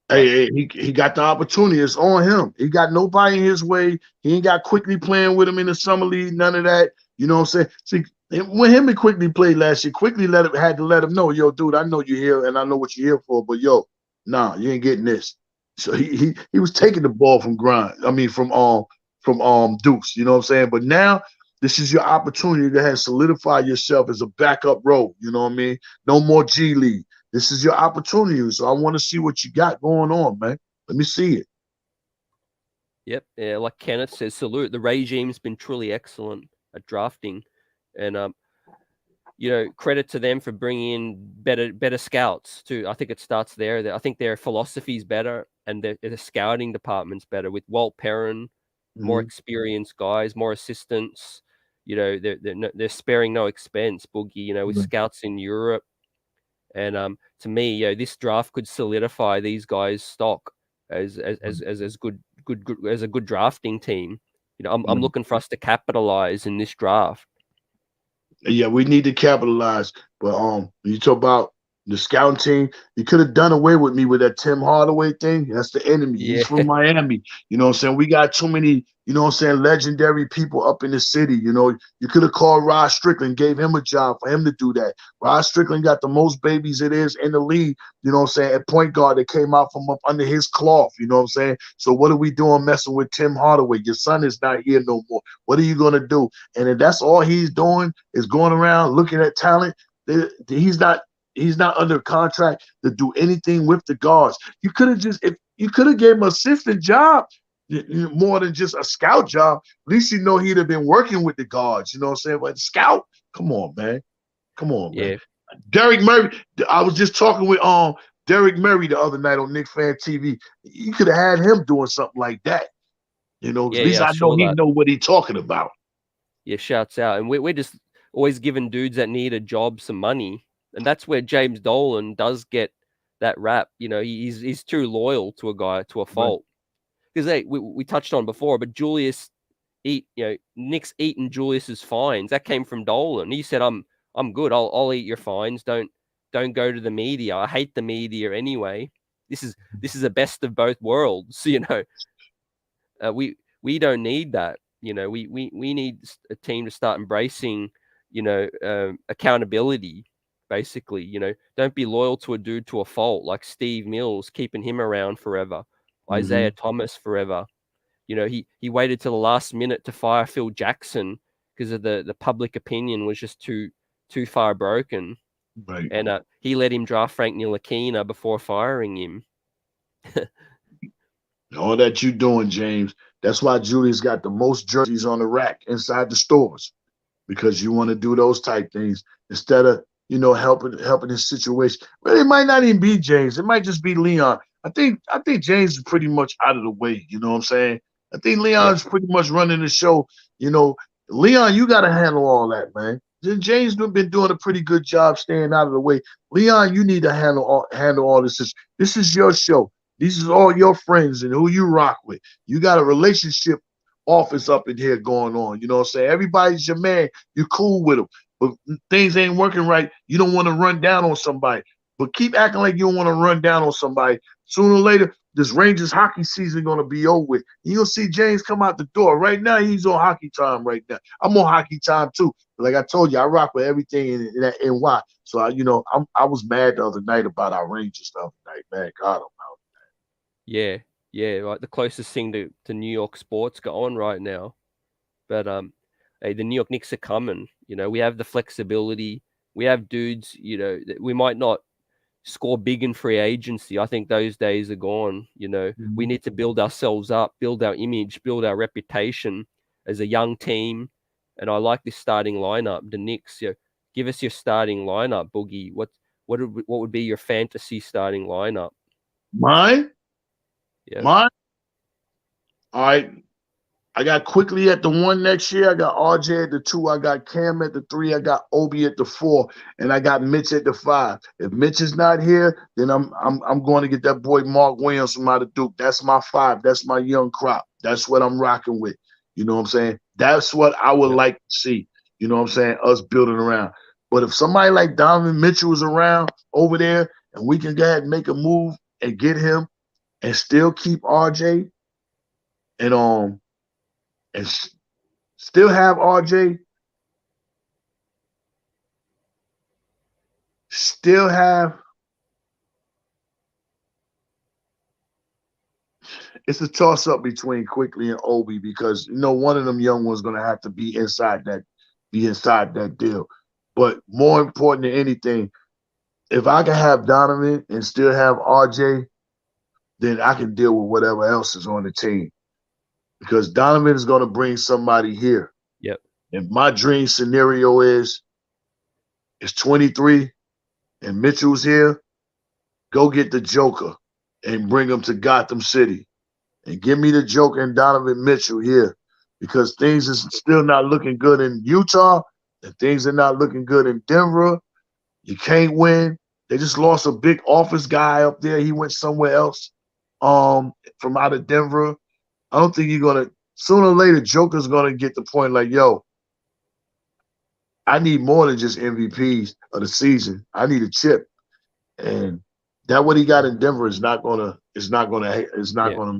Hey, he got the opportunity. It's on him. He got nobody in his way. He ain't got Quickley playing with him in the summer league, none of that. You know what I'm saying? See, when him and Quickley played last year, Quickley had to let him know, yo, dude, I know you're here and I know what you're here for, but yo, nah, you ain't getting this. So he was taking the ball from Deuce, you know what I'm saying? But now this is your opportunity to solidify yourself as a backup role, you know what I mean? No more G League. This is your opportunity. So I want to see what you got going on, man. Let me see it. Yep. Yeah, like Kenneth says, salute. The regime's been truly excellent at drafting. And credit to them for bringing in better scouts too. I think it starts there. I think their philosophy's better and the scouting department's better with Walt Perrin, more experienced guys, more assistants. They're sparing no expense. Boogie, with scouts in Europe, And to me, this draft could solidify these guys' stock as good as a good drafting team. I'm looking for us to capitalize in this draft. Yeah, we need to capitalize. But you talk about the scouting team, you could have done away with me with that Tim Hardaway thing. That's the enemy. Yeah. He's from Miami. You know what I'm saying? We got too many, you know what I'm saying, legendary people up in the city. You know, you could have called Rod Strickland, gave him a job for him to do that. Rod Strickland got the most babies it is in the league, you know what I'm saying, at point guard that came out from up under his cloth, you know what I'm saying? So what are we doing messing with Tim Hardaway? Your son is not here no more. What are you going to do? And if that's all he's doing is going around looking at talent, he's not under contract to do anything with the guards. You could have gave him an assistant job more than just a scout job. At least he'd have been working with the guards. You know what I'm saying? But scout, come on, man. Man. Derek Murray. I was just talking with Derek Murray the other night on Knicks Fan TV. You could have had him doing something like that. You know, at least I know he know what he's talking about. Yeah, shouts out. And we're just always giving dudes that need a job some money. And that's where James Dolan does get that rap. You know, he's too loyal to a guy to a fault. Because we touched on before, but Knicks eating Julius's fines. That came from Dolan. He said, "I'm good. I'll eat your fines. Don't go to the media. I hate the media anyway. This is the best of both worlds." You know, we don't need that. You know, we need a team to start embracing, accountability. Basically, don't be loyal to a dude to a fault like Steve Mills, keeping him around forever. Isaiah Thomas forever. He waited till the last minute to fire Phil Jackson because of the public opinion was just too far broken. Right. And he let him draft Frank Ntilikina before firing him. All that you doing, James. That's why Julius got the most jerseys on the rack inside the stores, because you want to do those type things instead of helping his situation. Well, it might not even be James. It might just be Leon. I think James is pretty much out of the way. You know what I'm saying? I think Leon's pretty much running the show. Leon, you got to handle all that, man. James has been doing a pretty good job staying out of the way. Leon, you need to handle all this. This is your show. These is all your friends and who you rock with. You got a relationship office up in here going on. You know what I'm saying? Everybody's your man. You're cool with them. But things ain't working right. You don't want to run down on somebody. But keep acting like you don't want to run down on somebody. Sooner or later, this Rangers hockey season going to be over with. You'll see James come out the door. Right now, he's on hockey time right now. I'm on hockey time, too. But like I told you, I rock with everything in that NY. So, I was mad the other night about our Rangers the other night. Man, God, I'm out. Yeah, right. The closest thing to New York sports going right now. But hey, the New York Knicks are coming. We have the flexibility. We have dudes, we might not score big in free agency. I think those days are gone. We need to build ourselves up, build our image, build our reputation as a young team. And I like this starting lineup. The Knicks, give us your starting lineup, Boogie. What would be your fantasy starting lineup? Mine? Yeah. Mine? All right. I got Quickley at the 1 next year. I got RJ at the 2. I got Cam at the 3. I got Obi at the 4, and I got Mitch at the 5. If Mitch is not here, then I'm going to get that boy Mark Williams from out of Duke. That's my 5. That's my young crop. That's what I'm rocking with. You know what I'm saying? That's what I would like to see. You know what I'm saying? Us building around. But if somebody like Donovan Mitchell is around over there, and we can go ahead and make a move and get him, and still keep RJ, and still have RJ, still have, it's a toss-up between Quickley and Obi, because one of them young ones going to have to be inside that deal. But more important than anything, if I can have Donovan and still have RJ, then I can deal with whatever else is on the team. Because Donovan is going to bring somebody here. Yep. And my dream scenario is 23 and Mitchell's here. Go get the Joker and bring him to Gotham City. And give me the Joker and Donovan Mitchell here. Because things is still not looking good in Utah. And things are not looking good in Denver. You can't win. They just lost a big office guy up there. He went somewhere else from out of Denver. I don't think you're going to – sooner or later, Joker's going to get the point like, yo, I need more than just MVPs of the season. I need a chip. And that what he got in Denver is not gonna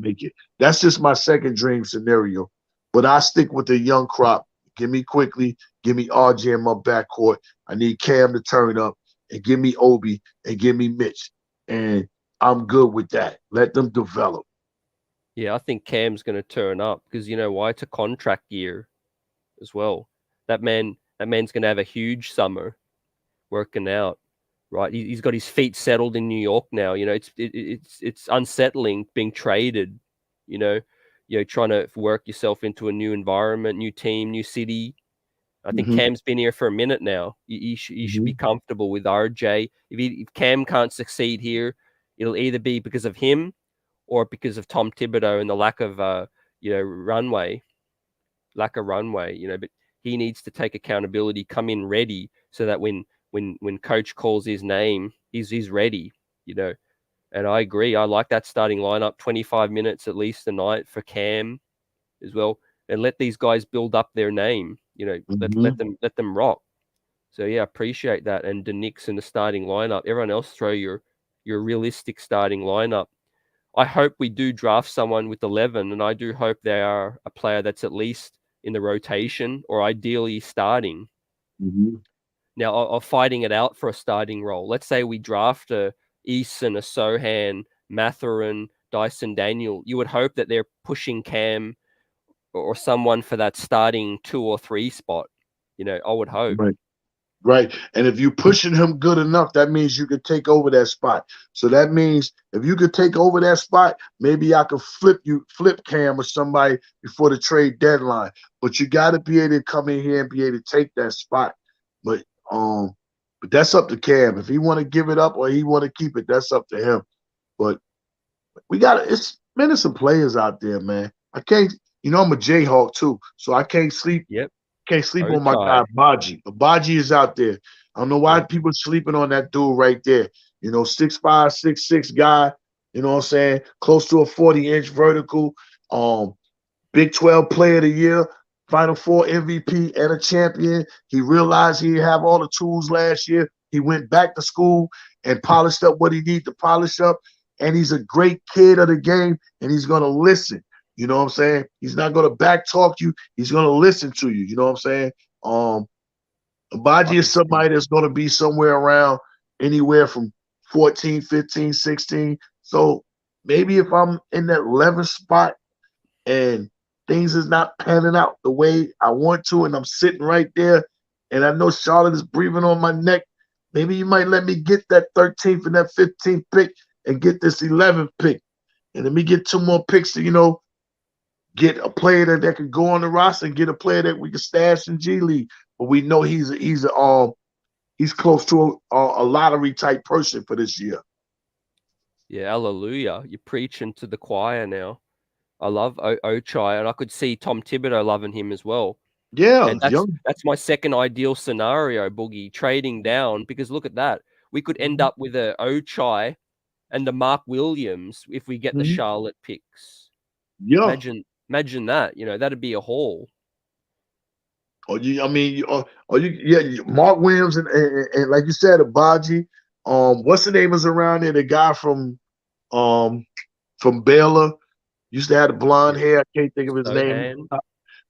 make it. That's just my second dream scenario. But I stick with the young crop. Give me Quickley, give me RJ in my backcourt. I need Cam to turn up, and give me Obi, and give me Mitch. And I'm good with that. Let them develop. Yeah, I think Cam's going to turn up because you know why? It's a contract year as well. That man's going to have a huge summer working out, right? He's got his feet settled in New York now. You know, it's unsettling being traded. You know, trying to work yourself into a new environment, new team, new city. I think Cam's been here for a minute now. You should be comfortable with RJ. If Cam can't succeed here, it'll either be because of him or because of Tom Thibodeau and the lack of runway. But he needs to take accountability, come in ready, so that when coach calls his name, he's ready. And I agree. I like that starting lineup, 25 minutes at least a night for Cam as well, and let these guys build up their name. Let them rock. So yeah, appreciate that. And the Knicks in the starting lineup. Everyone else throw your realistic starting lineup. I hope we do draft someone with 11, and I do hope they are a player that's at least in the rotation or ideally starting. Now, I'm fighting it out for a starting role. Let's say we draft a Eason, a Sohan, Mathurin, Dyson, Daniel. You would hope that they're pushing Cam or someone for that starting 2 or 3 spot. I would hope. Right. And if you're pushing him good enough, that means you could take over that spot. So that means if you could take over that spot, maybe I could flip Cam or somebody before the trade deadline. But you got to be able to come in here and be able to take that spot. But that's up to Cam. If he want to give it up or he want to keep it, that's up to him. But there's some players out there, man. I can't, I'm a Jayhawk too, so I can't sleep. Can't sleep on my guy, Baji. Baji is out there. I don't know why people are sleeping on that dude right there. 6'5", 6'6" guy, you know what I'm saying? Close to a 40-inch vertical. Big 12 player of the year, Final Four MVP and a champion. He realized he didn't have all the tools last year. He went back to school and polished up what he needed to polish up. And he's a great kid of the game, and he's going to listen. You know what I'm saying? He's not going to back talk you. He's going to listen to you. You know what I'm saying? Baji is somebody that's going to be somewhere around anywhere from 14, 15, 16. So maybe if I'm in that 11th spot and things is not panning out the way I want to, and I'm sitting right there, and I know Charlotte is breathing on my neck, maybe you might let me get that 13th and that 15th pick and get this 11th pick. And let me get 2 more picks to, get a player that can go on the roster and get a player that we can stash in G League. But we know he's close to a lottery type person for this year. Yeah, hallelujah. You're preaching to the choir now. I love Ochai, and I could see Tom Thibodeau loving him as well. Yeah, and that's my second ideal scenario, Boogie, trading down, because look at that. We could end up with a Ochai and the Mark Williams if we get the Charlotte picks. Yeah. Imagine that, that'd be a haul. Mark Williams and like you said, Abaji. What's the name is around there? The guy from Baylor used to have the blonde hair. I can't think of his name.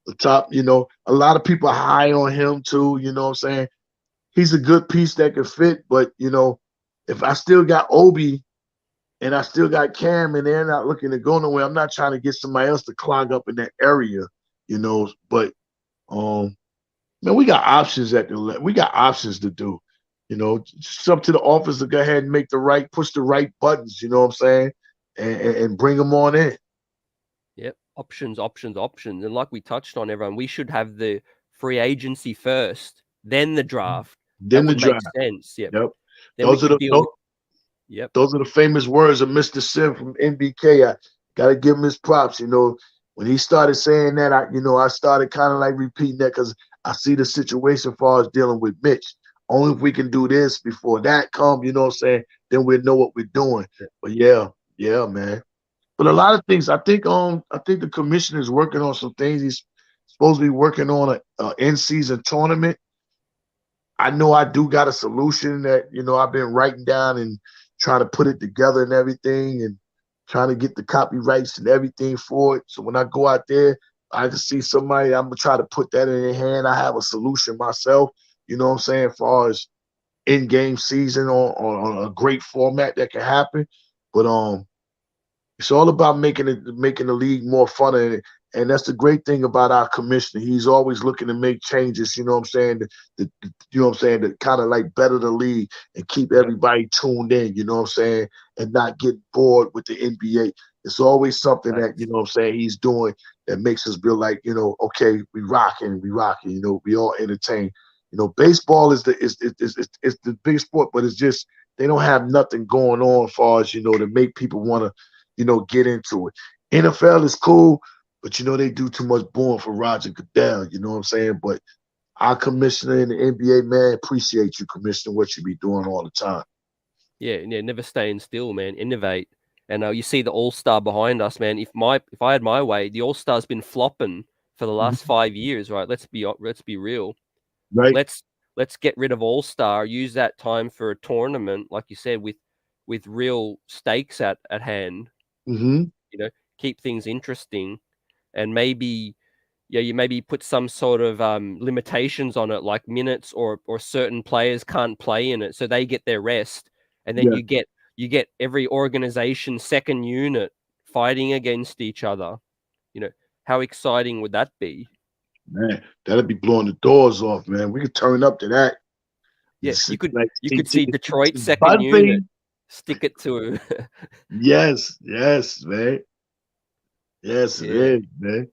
The top, a lot of people are high on him too. You know what I'm saying? He's a good piece that can fit, but if I still got Obi and I still got Cam and they're not looking to go nowhere, I'm not trying to get somebody else to clog up in that area, But man, we got options we got options to do. Just up to the office to go ahead and push the right buttons, you know what I'm saying? And bring them on in. Yep. Options. And like we touched on, everyone, we should have the free agency first, then the draft. Then the draft. Makes sense. Yep. Yep. Those are the famous words of Mr. Sim from NBK. I gotta give him his props. When he started saying that, I started kind of like repeating that because I see the situation as far as dealing with Mitch. Only if we can do this before that come, you know what I'm saying, then we'll know what we're doing. But yeah, man. But a lot of things, I think the commissioner is working on some things. He's supposed to be working on a in-season tournament. I know I do got a solution that, I've been writing down and trying to put it together and everything and trying to get the copyrights and everything for it. So when I go out there, I just see somebody, I'm going to try to put that in their hand. I have a solution myself, you know what I'm saying, as far as in-game season on a great format that can happen. But it's all about making the league more fun, and that's the great thing about our commissioner. He's always looking to make changes. You know what I'm saying? To kind of like better the league and keep everybody tuned in. You know what I'm saying? And not get bored with the NBA. It's always something that he's doing that makes us feel like okay, we rocking. We all entertained. Baseball is the big sport, but it's just they don't have nothing going on as far as to make people want to get into it. NFL is cool, but they do too much booing for Roger Goodell, you know what I'm saying? But our commissioner in the NBA, man, appreciate you, commissioner, what you be doing all the time. Yeah, never staying still, man. Innovate. And you see the All-Star behind us, man. If I had my way, the All-Star's been flopping for the last 5 years, right? Let's be real. Right. Let's get rid of All-Star, use that time for a tournament, like you said, with real stakes at hand. Mm-hmm. Keep things interesting, and maybe you maybe put some sort of limitations on it, like minutes or certain players can't play in it, so they get their rest, and then you get every organization second unit fighting against each other. How exciting would that be? Man, that'd be blowing the doors off, man. We could turn up to that. Yes, you could see Detroit second unit stick it to. Yes, man. Yes, Yeah. it is, man.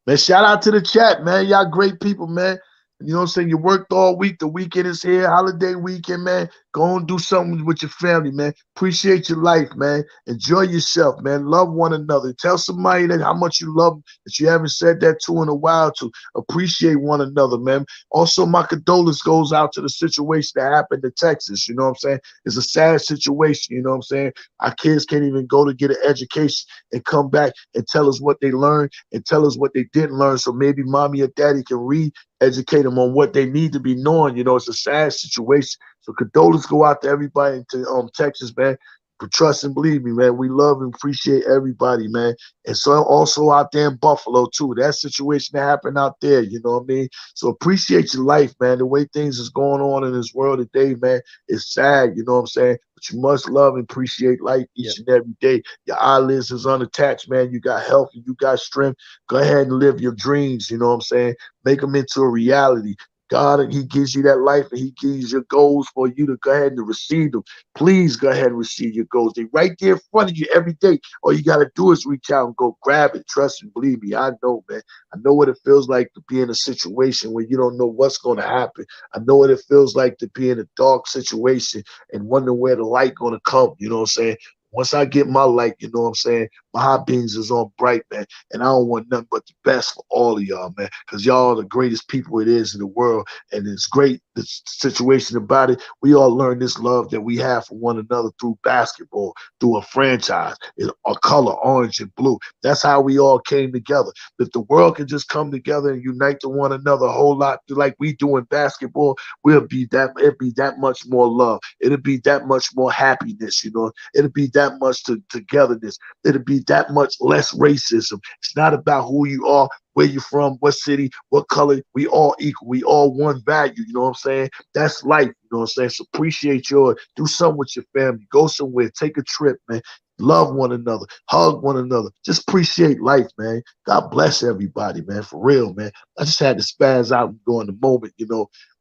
Man, shout out to the chat, man. Y'all great people, man. You know what I'm saying? You worked all week. The weekend is here. Holiday weekend, man. Go and do something with your family, man. Appreciate your life, man. Enjoy yourself, man. Love one another. Tell somebody that how much you love them, that you haven't said that to in a while, to appreciate one another, man. Also, my condolence goes out to the situation that happened in Texas. You know what I'm saying? It's a sad situation. You know what I'm saying? Our kids can't even go to get an education and come back and tell us what they learned and tell us what they didn't learn. So maybe mommy or daddy can educate them on what they need to be knowing. It's a sad situation. So condolences go out to everybody in Texas, man. But trust and believe me, man, we love and appreciate everybody, man. And so also out there in Buffalo, too. That situation that happened out there, you know what I mean? So appreciate your life, man. The way things is going on in this world today, man, is sad, you know what I'm saying? But you must love and appreciate life each and every day. Your eyelids is unattached, man. You got health and you got strength. Go ahead and live your dreams, you know what I'm saying? Make them into a reality. God, he gives you that life and he gives you goals for you to go ahead and receive them. Please go ahead and receive your goals. They're right there in front of you every day. All you got to do is reach out and go grab it. Trust and believe me. I know, man. I know what it feels like to be in a situation where you don't know what's going to happen. I know what it feels like to be in a dark situation and wonder where the light going to come. You know what I'm saying? Once I get my light, you know what I'm saying, my hot beams is on bright, man. And I don't want nothing but the best for all of y'all, man, because y'all are the greatest people it is in the world. And it's great, the situation about it. We all learn this love that we have for one another through basketball, through a franchise, a color, orange and blue. That's how we all came together. If the world can just come together and unite to one another a whole lot like we do in basketball, it'd be that much more love. It'll be that much more happiness, It'll be that much togetherness. It'll be that much less racism. It's not about who you are, where you're from, what city, what color. We all equal. We all one value. You know what I'm saying? That's life. You know what I'm saying? So appreciate yours. Do something with your family. Go somewhere. Take a trip, man. Love one another. Hug one another. Just appreciate life, man. God bless everybody, man. For real, man. I just had to spaz out and go in the moment,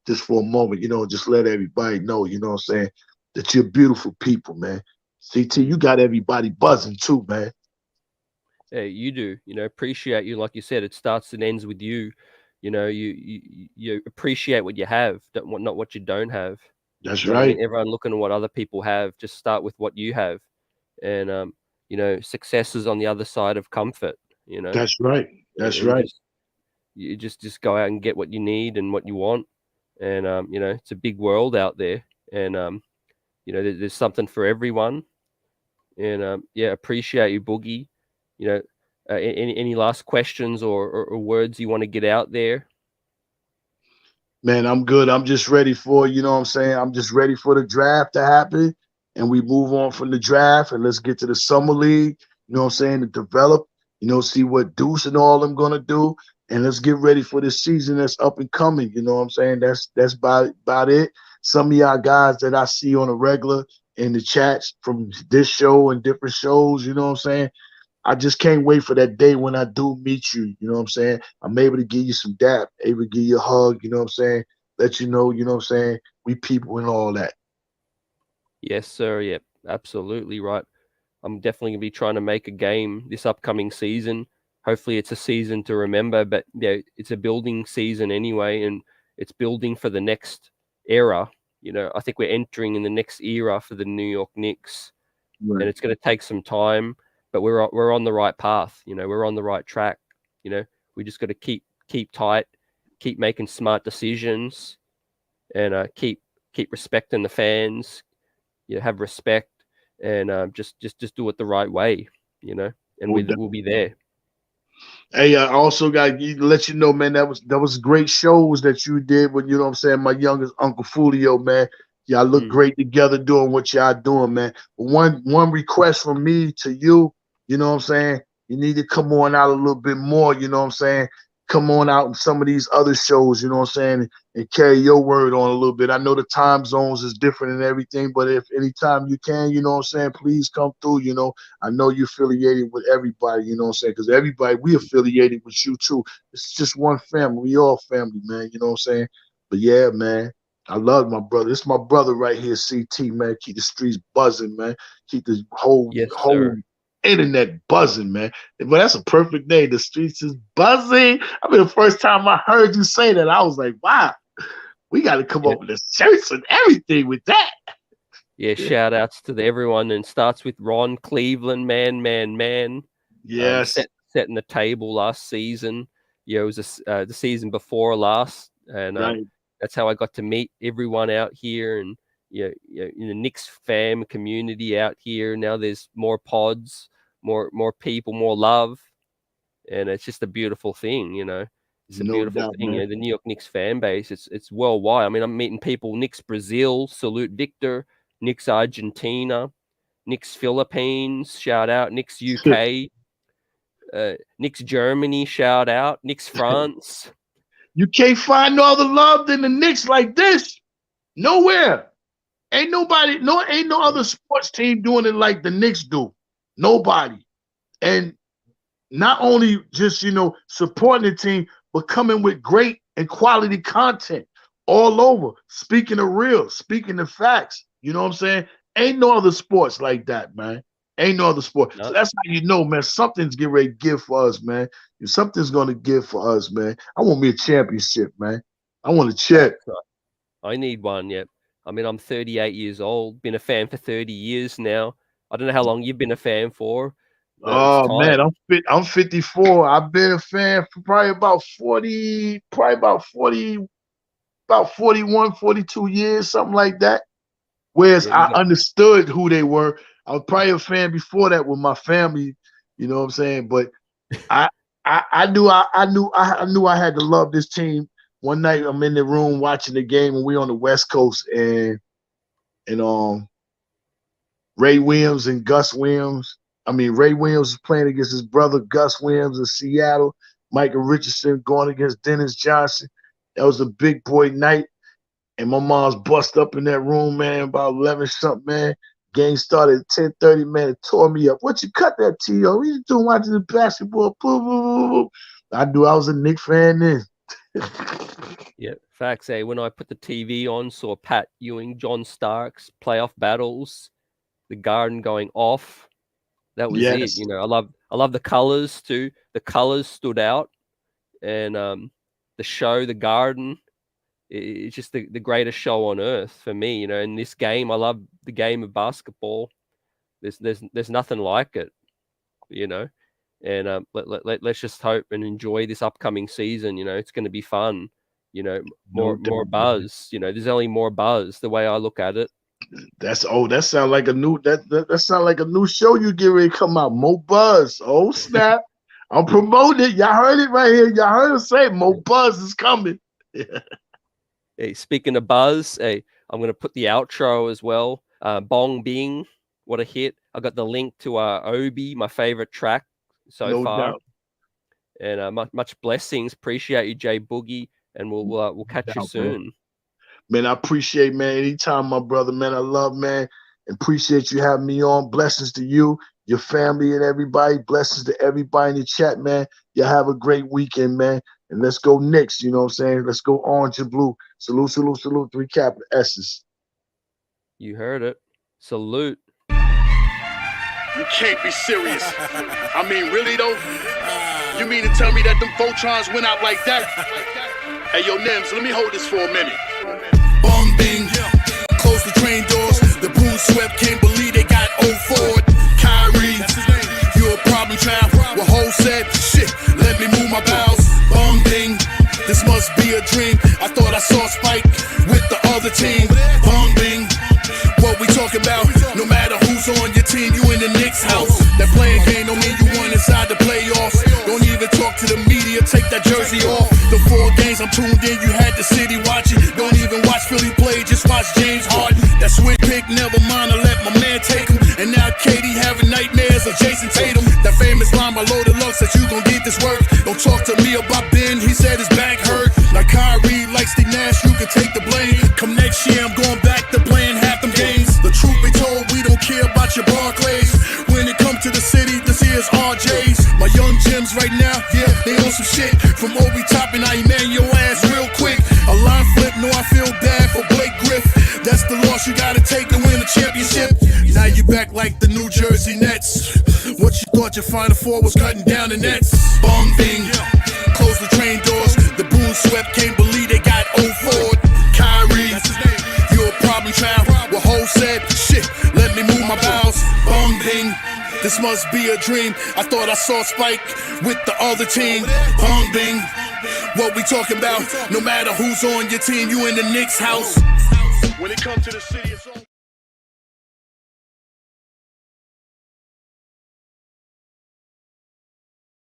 just for a moment, just let everybody know, you know what I'm saying, that you're beautiful people, man. CT, you got everybody buzzing too, man. Yeah, you do. Appreciate you. Like you said, it starts and ends with you. You appreciate what you have, not what you don't have. That's right. I mean, everyone looking at what other people have. Just start with what you have, and success is on the other side of comfort. That's right. That's right. You just go out and get what you need and what you want, and it's a big world out there, and there's something for everyone. And appreciate you, Boogie. Any last questions or words you want to get out there? Man, I'm good. I'm just ready for, I'm just ready for the draft to happen. And we move on from the draft and let's get to the summer league, to develop, see what Deuce and all them gonna do. And let's get ready for this season that's up and coming. That's about it. Some of y'all guys that I see on a regular in the chats from this show and different shows, I just can't wait for that day when I do meet you. I'm able to give you some dap, able to give you a hug, let you know, we people and all that. Yes, sir. Yep, absolutely right. I'm definitely going to be trying to make a game this upcoming season. Hopefully it's a season to remember, but it's a building season anyway, and it's building for the next era. I think we're entering in the next era for the New York Knicks, right. And it's going to take some time. But we're on the right path, we're on the right track. We just got to keep tight, keep making smart decisions, and keep respecting the fans. Have respect, and just do it the right way, and we'll be there. Hey, I also got to let you know, man, that was great shows that you did with, my youngest Uncle Fulio, man. Y'all look great together doing what y'all doing, man. But one request from me to you, you need to come on out a little bit more, come on out in some of these other shows, and carry your word on a little bit. I know the time zones is different and everything, but if anytime you can, please come through, I know you're affiliated with everybody, because everybody, we affiliated with you too. It's just one family. We all family, man, But yeah, man, I love my brother. It's my brother right here, CT, man. Keep the streets buzzing, man. Keep the whole internet buzzing, man. But that's a perfect name. The streets is buzzing. I mean, the first time I heard you say that, I was like, wow, we got to come up with the shirts and everything with that. Yeah, shout outs to everyone, and starts with Ron Cleveland, man. Yes. Setting the table last season. It was the season before last, and that's how I got to meet everyone out here, and in the Knicks fan community out here. Now there's more pods, more people, more love, and it's just a beautiful thing, It's a beautiful thing. The New York Knicks fan base, it's worldwide. I mean, I'm meeting people, Knicks Brazil, salute Victor, Knicks Argentina, Knicks Philippines, shout out, Knicks UK, Knicks Germany, shout out, Knicks France. You can't find no other love than the Knicks like this. Nowhere. Ain't no other sports team doing it like the Knicks do. Nobody. And not only just, supporting the team, but coming with great and quality content all over. Speaking of real, speaking of facts. You know what I'm saying? Ain't no other sports like that, man. Ain't no other sport. No. So that's how you know, man, something's getting ready to give for us, man. Something's going to give for us, man. I want me a championship, man. I want a check. I need one, yeah. I mean, I'm 38 years old, been a fan for 30 years now. I don't know how long you've been a fan for. Oh, man, I'm 54. I've been a fan for probably about 41, 42 years, something like that. Whereas I understood who they were. I was probably a fan before that with my family, you know what I'm saying? But I knew I had to love this team. One night I'm in the room watching the game and we on the West Coast, and Ray Williams and Gus Williams. Ray Williams was playing against his brother Gus Williams in Seattle. Michael Richardson going against Dennis Johnson. That was a big boy night. And my mom's bust up in that room, man, about 11 something, man. Game started at 10:30, man. It tore me up. What you cut that T.O.? What you doing watching the basketball? Boom, boom, boom. I knew I was a Knicks fan then. Yeah, facts. Hey, when I put the TV on, saw Pat Ewing, John Starks, playoff battles, the Garden going off. That was it. I love the colors too. The colors stood out, and the show, the Garden. It's just the greatest show on earth for me, in this game. I love the game of basketball. There's nothing like it, and let's just hope and enjoy this upcoming season. It's going to be fun. you know, No more doubt. buzz. You know, there's only more buzz the way I look at it. That sound like a new that sound like a new show you get ready to come out. Mo Buzz. Oh snap. I'm promoting it. Y'all heard it right here. Y'all heard him say Mo Buzz is coming. Hey, speaking of buzz, hey, I'm gonna put the outro as well. Bong Bing, what a hit. I got the link to Obi, my favorite track so No far. doubt. And much blessings. Appreciate you, Jay Boogie, and we'll catch you soon. Man, I appreciate, man, anytime, my brother, man. I love, man, and appreciate you having me on. Blessings to you, your family, and everybody. Blessings to everybody in the chat, man. You have a great weekend, man. And let's go Knicks, you know what I'm saying? Let's go orange and blue. Salute, salute, salute. 3 capital S's. You heard it. Salute. You can't be serious. I mean, really though? You mean to tell me that them Voltrons went out like that? Hey, yo, Nims, let me hold this for a minute. Bong bing, close the train doors. The broom swept, can't believe they got old Ford. Kyrie, you a problem child. Well, Ho said, shit, let me move my bowels. Bong bing, this must be a dream. I thought I saw Spike with the other team. Bong bing, what we talking about? No matter who's on your team, you in the Knicks house. That playing game don't mean you won inside the playoffs. Don't even talk to the media, take that jersey off. The 4 games I'm tuned in, you had the city watching. Don't even watch Philly play, just watch James Harden. That switch pick, never mind, I let my man take him. And now Katie having nightmares of Jason Tatum. That famous line by Loaded Lux that you gon' get this work. Don't talk to me about Ben, he said his back hurt. Like Kyrie, like Steve Nash, you can take the blame. Come next year, I'm going back to playing half them games. The truth be told, we don't care about your Barclays. When it comes to the city, this here's RJ's. My young gems right now, yeah, they on some shit. From Obi Toppin, I man your ass real quick. A line flip, no, I feel bad for Blake Griff. That's the loss you gotta take to win a championship. Now you back like the New Jersey Nets. What you thought your Final Four was cutting down the nets? Bong bing, close the train doors. The broom swept, can't believe they got old Ford. Kyrie, you a problem child. Well, Ho said, shit, let me move my bowels. Bong bing, this must be a dream. I thought I saw Spike with the other team. Bong bing, what we talking about? No matter who's on your team, you in the Knicks house. When it comes to the city,